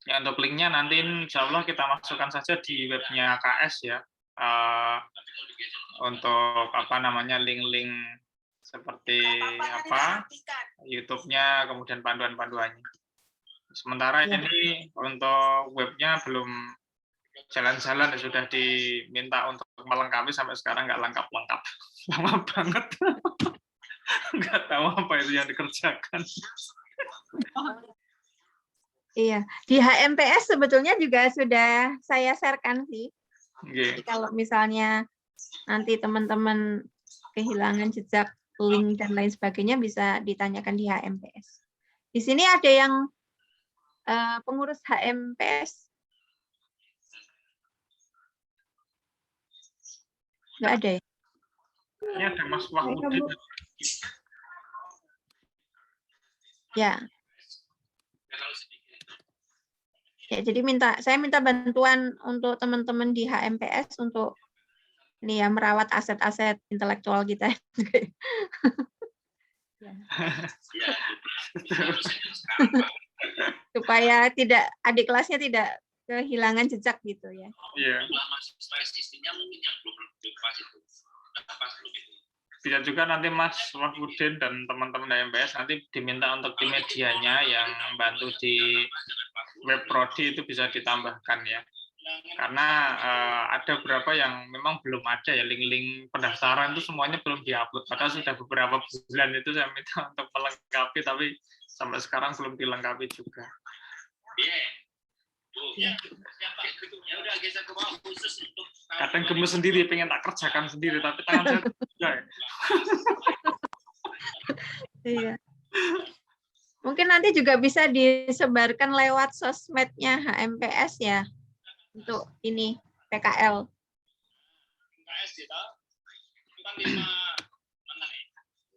Ya, untuk linknya nanti insya Allah kita masukkan saja di webnya KS ya. Untuk apa namanya link-link seperti apa YouTube-nya, kemudian panduan-panduannya. Sementara ini untuk webnya belum jalan-jalan, sudah diminta untuk melengkapi, sampai sekarang nggak lengkap-lengkap. Lama banget. Nggak tahu apa itu yang dikerjakan. Iya, di HMPS sebetulnya juga sudah saya sharekan sih. Jadi kalau misalnya nanti teman-teman kehilangan jejak link dan lain sebagainya, bisa ditanyakan di HMPS. Di sini ada yang pengurus HMPS? Nggak ada ya? Ini ada Mas Wahudin. Ya. Ya, jadi saya minta bantuan untuk teman-teman di HMPS untuk ini ya, merawat aset-aset intelektual kita. Supaya tidak adik kelasnya tidak kehilangan jejak gitu ya. Iya. Bisa juga nanti Mas Wahudin dan teman-teman HMPS nanti diminta untuk tim medianya yang bantu di web prodi itu bisa ditambahkan ya. Karena ada beberapa yang memang belum ada ya, link-link pendaftaran itu semuanya belum diupload. Padahal sudah beberapa bulan itu saya minta untuk melengkapi, tapi sampai sekarang belum dilengkapi juga. Kadang gemes sendiri, pengen tak kerjakan sendiri, tapi tangan saya tidak. Iya. Mungkin nanti juga bisa disebarkan lewat sosmednya HMPS ya, untuk ini PKL. PKS kita itu kan 5 mana nih?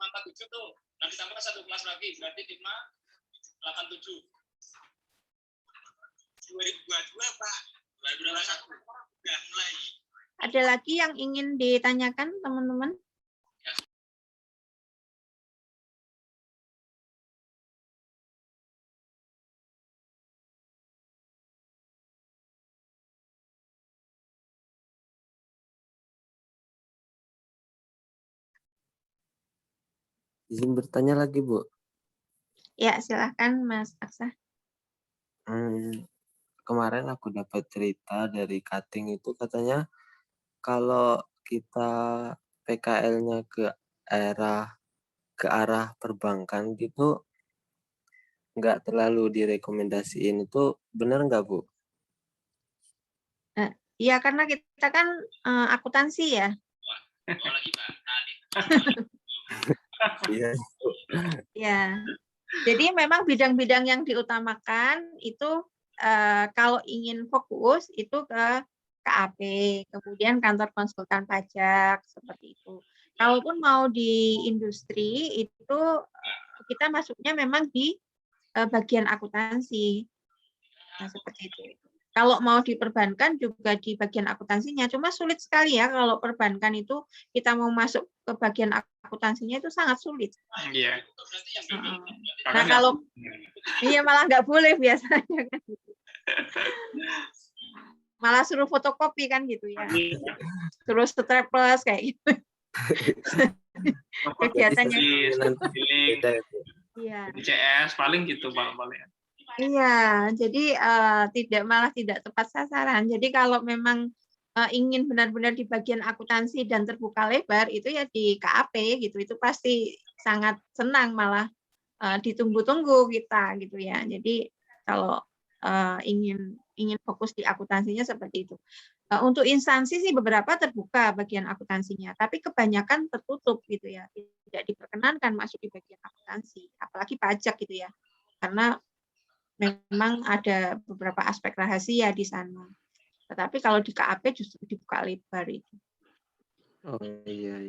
547 tuh. Nanti tambah 1 kelas lagi, berarti 587. 2022 Pak. 2021 sudah mulai. Ada lagi yang ingin ditanyakan teman-teman? Izin bertanya lagi, Bu. Ya, silahkan Mas Aksa. Kemarin aku dapat cerita dari cutting itu, katanya kalau kita PKL-nya ke arah perbankan gitu nggak terlalu direkomendasiin, itu benar nggak, Bu? Iya, karena kita kan akuntansi ya. Ya, jadi memang bidang-bidang yang diutamakan itu kalau ingin fokus itu ke KAP, kemudian kantor konsultan pajak, seperti itu. Kalaupun mau di industri itu kita masuknya memang di bagian akuntansi. Nah, seperti itu. Kalau mau di perbankan juga di bagian akuntansinya, cuma sulit sekali ya kalau perbankan itu kita mau masuk ke bagian akuntansinya itu sangat sulit. Iya. Nah, kalau iya malah nggak boleh biasanya kan. Malah suruh fotokopi kan gitu ya. Suruh staples kayak gitu. Kegiatannya. Iya. CS paling gitu paling. Iya, jadi tidak tepat sasaran. Jadi kalau memang ingin benar-benar di bagian akuntansi dan terbuka lebar, itu ya di KAP gitu. Itu pasti sangat senang, malah ditunggu-tunggu kita gitu ya. Jadi kalau ingin fokus di akuntansinya seperti itu. Untuk instansi sih beberapa terbuka bagian akuntansinya, tapi kebanyakan tertutup gitu ya. Tidak diperkenankan masuk di bagian akuntansi, apalagi pajak gitu ya. Karena memang ada beberapa aspek rahasia di sana. Tetapi kalau di KAP justru dibuka lebar itu. Oh iya.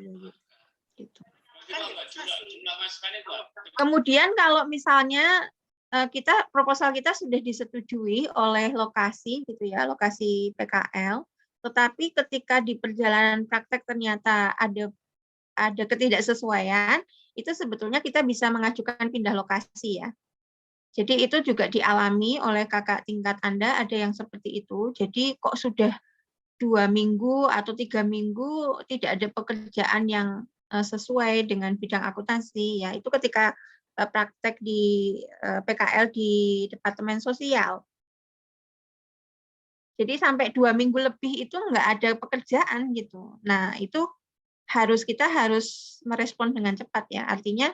Gitu. jumlah masukan itu. Kemudian kalau misalnya proposal kita sudah disetujui oleh lokasi gitu ya, lokasi PKL, tetapi ketika di perjalanan praktek ternyata ada ketidaksesuaian, itu sebetulnya kita bisa mengajukan pindah lokasi ya. Jadi itu juga dialami oleh kakak tingkat Anda, ada yang seperti itu. Jadi kok sudah 2 minggu atau 3 minggu tidak ada pekerjaan yang sesuai dengan bidang akuntansi ya, itu ketika praktek di PKL di Departemen Sosial. Jadi sampai 2 minggu lebih itu nggak ada pekerjaan gitu. Nah itu kita harus merespon dengan cepat ya. Artinya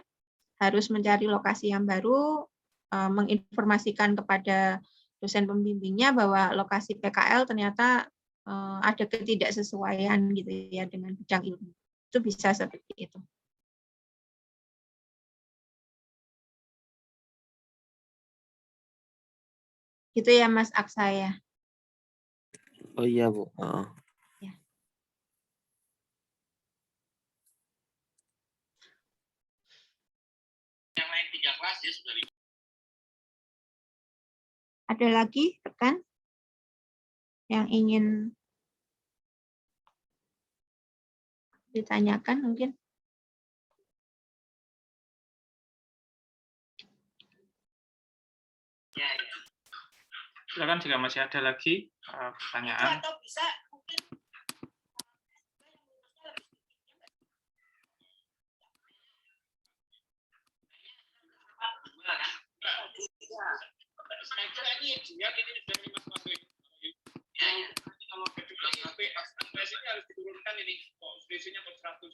harus mencari lokasi yang baru, menginformasikan kepada dosen pembimbingnya bahwa lokasi PKL ternyata ada ketidaksesuaian gitu ya dengan bidang ilmu. Itu bisa seperti itu. Gitu ya Mas Aksaya. Oh iya Bu. Ya. Yang lain 3 kelas ya sudah. Ada lagi rekan yang ingin ditanyakan mungkin? Ya. Silakan jika masih ada lagi pertanyaan. Atau bisa mungkin saya kira ini juga ini sudah masuk. Ya. Nanti kalau kedua ini harus diturunkan ini kok selisihnya ke 100.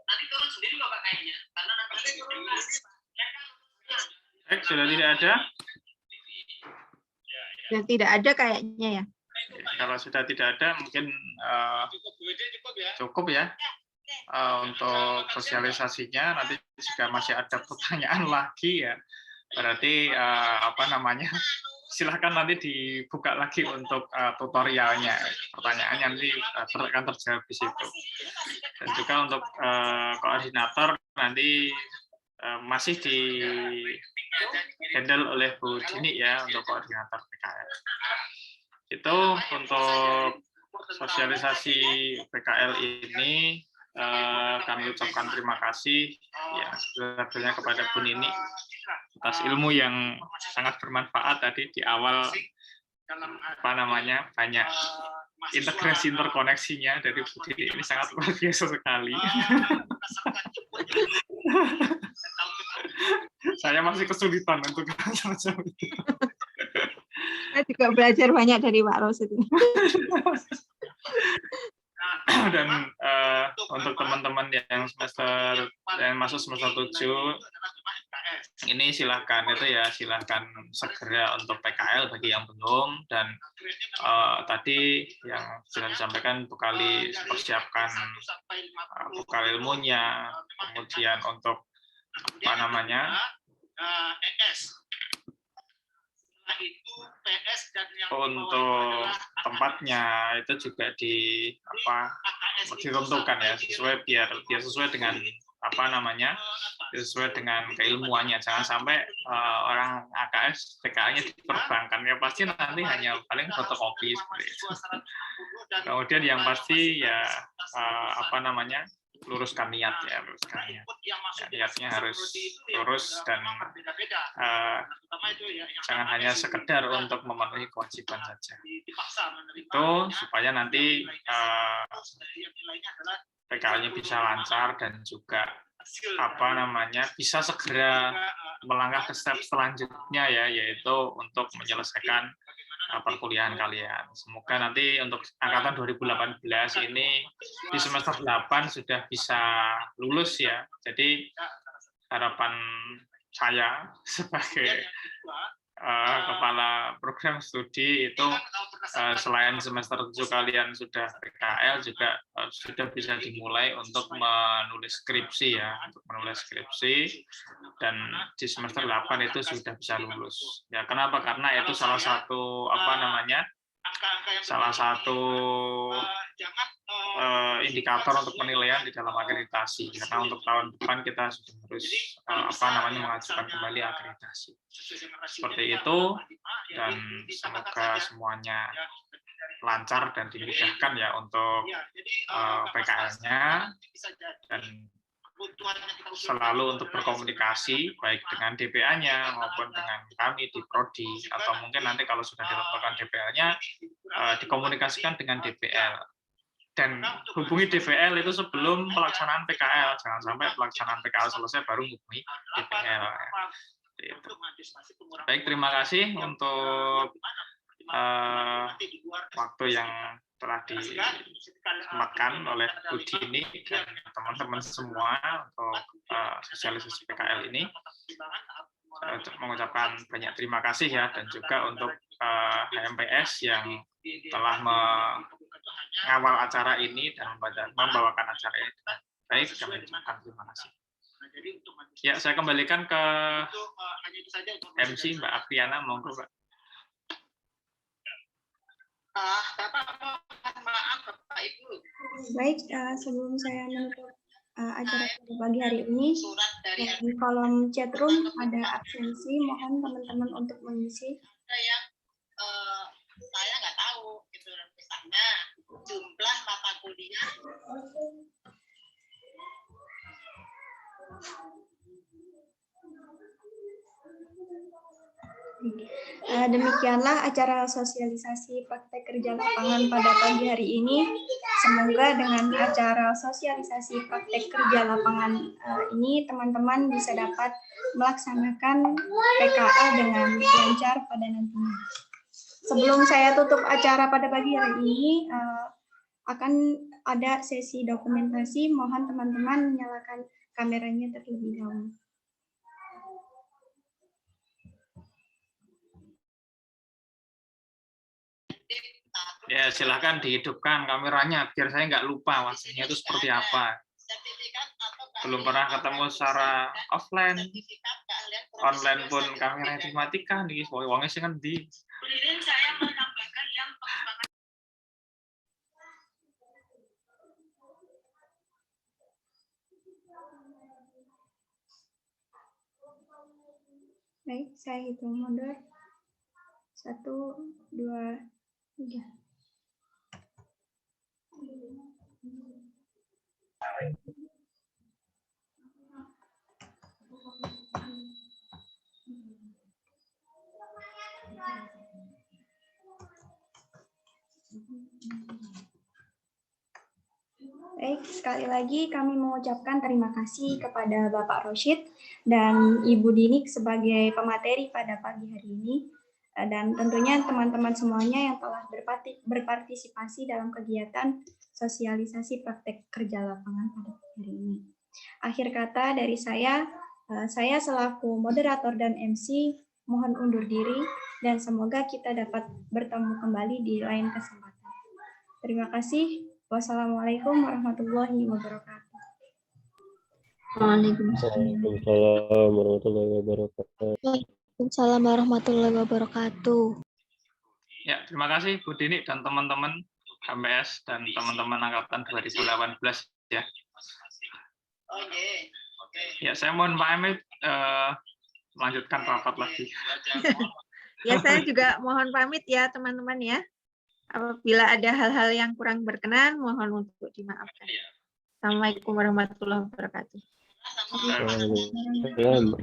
Nanti turun sendiri kok Pak kayaknya. Karena nanti turun. Baik, sudah tidak ada. Sudah tidak ada kayaknya ya. Kalau sudah tidak ada, mungkin cukup ya untuk sosialisasinya. Nanti jika masih ada pertanyaan lagi ya, berarti silahkan nanti dibuka lagi untuk tutorialnya. Pertanyaannya nanti akan terjawab di situ. Dan juga untuk koordinator nanti masih di handle oleh Bu Dini ya untuk koordinator PKL. Itu untuk sosialisasi PKL ini kami ucapkan terima kasih ya sebetulnya kepada Bu Nini atas ilmu yang sangat bermanfaat tadi di awal banyak integrasi interkoneksinya dari Bu Dini ini sangat luar biasa sekali. Saya masih kesulitan untuk semacam itu. Saya juga belajar banyak dari Pak Ros itu. Dan untuk teman-teman yang masuk semester 7 ini silahkan segera untuk PKL bagi yang belum, dan tadi yang sudah disampaikan bekali persiapkan bekal ilmunya, kemudian untuk untuk tempatnya itu juga ditentukan ya biar sesuai dengan sesuai dengan keilmuannya. Jangan sampai orang AKS PKL-nya diterbangkan ya, pasti nanti hanya paling fotokopi seperti itu. Kemudian yang pasti ya luruskan niat. Niatnya harus lurus dan jangan hanya sekedar untuk memenuhi kewajiban saja. Itu supaya nanti PKL-nya bisa lancar dan juga bisa segera melangkah ke step selanjutnya ya, yaitu untuk menyelesaikan perkuliahan kalian. Semoga nanti untuk angkatan 2018 ini di semester 8 sudah bisa lulus ya. Jadi harapan saya sebagai kepala program studi itu selain semester 7 kalian sudah PKL juga sudah bisa dimulai untuk menulis skripsi ya, dan di semester 8 itu sudah bisa lulus. Ya kenapa? Karena itu salah satu indikator untuk penilaian di dalam akreditasi, karena untuk tahun depan kita sudah harus mengajukan kembali akreditasi. Seperti itu, dan semoga semuanya lancar dan dimudahkan ya untuk PKL-nya, dan selalu untuk berkomunikasi baik dengan DPA-nya maupun dengan kami di Prodi, atau mungkin nanti kalau sudah ditetapkan DPL-nya dikomunikasikan dengan DPL, dan hubungi DPL itu sebelum pelaksanaan PKL, jangan sampai pelaksanaan PKL selesai baru hubungi DPL. Baik, terima kasih untuk waktu yang telah disempatkan oleh Bu Dini dan teman-teman semua untuk sosialisasi PKL ini. Saya mengucapkan banyak terima kasih ya, dan juga untuk HMPS yang telah mengawal acara ini dan membawakan acara ini dengan baik. Kami ucapkan terima kasih. Ya, saya kembalikan ke MC Mbak Apriana, monggo Mbak. Baik, sebelum saya menutup acara pada pagi hari ini, di kolom chatroom ada absensi, mohon teman-teman untuk mengisi. Saya nggak tahu, gitu. Misalnya jumlah mata kuliah. Demikianlah acara sosialisasi praktek kerja lapangan pada pagi hari ini. Semoga dengan acara sosialisasi praktek kerja lapangan ini teman-teman bisa dapat melaksanakan PKL dengan lancar pada nantinya. Sebelum saya tutup acara pada pagi hari ini, akan ada sesi dokumentasi. Mohon teman-teman menyalakan kameranya terlebih dahulu. Ya, silahkan dihidupkan kameranya biar saya nggak lupa wajahnya itu seperti apa. Belum pernah ketemu secara offline, online pun kameranya dimatikan, nih, wongnya sih kan di. Saya menambahkan yang pengembangan. Baik, saya hitung mundur. 1, 2, 3. Baik, sekali lagi kami mengucapkan terima kasih kepada Bapak Rosyid dan Ibu Dini sebagai pemateri pada pagi hari ini, dan tentunya teman-teman semuanya yang telah berpartisipasi dalam kegiatan sosialisasi praktek kerja lapangan pada hari ini. Akhir kata dari saya selaku moderator dan MC mohon undur diri, dan semoga kita dapat bertemu kembali di lain kesempatan. Terima kasih. Wassalamualaikum warahmatullahi wabarakatuh. Waalaikumsalam warahmatullahi wabarakatuh. Waalaikumsalam warahmatullahi wabarakatuh. Ya, terima kasih Bu Dini dan teman-teman HMPS dan teman-teman angkatan 2018 ya. Ya, saya mohon pamit melanjutkan rapat lagi. Ya, saya juga mohon pamit ya teman-teman ya. Apabila ada hal-hal yang kurang berkenan, mohon untuk dimaafkan. Assalamualaikum warahmatullahi wabarakatuh. Waalaikumsalam.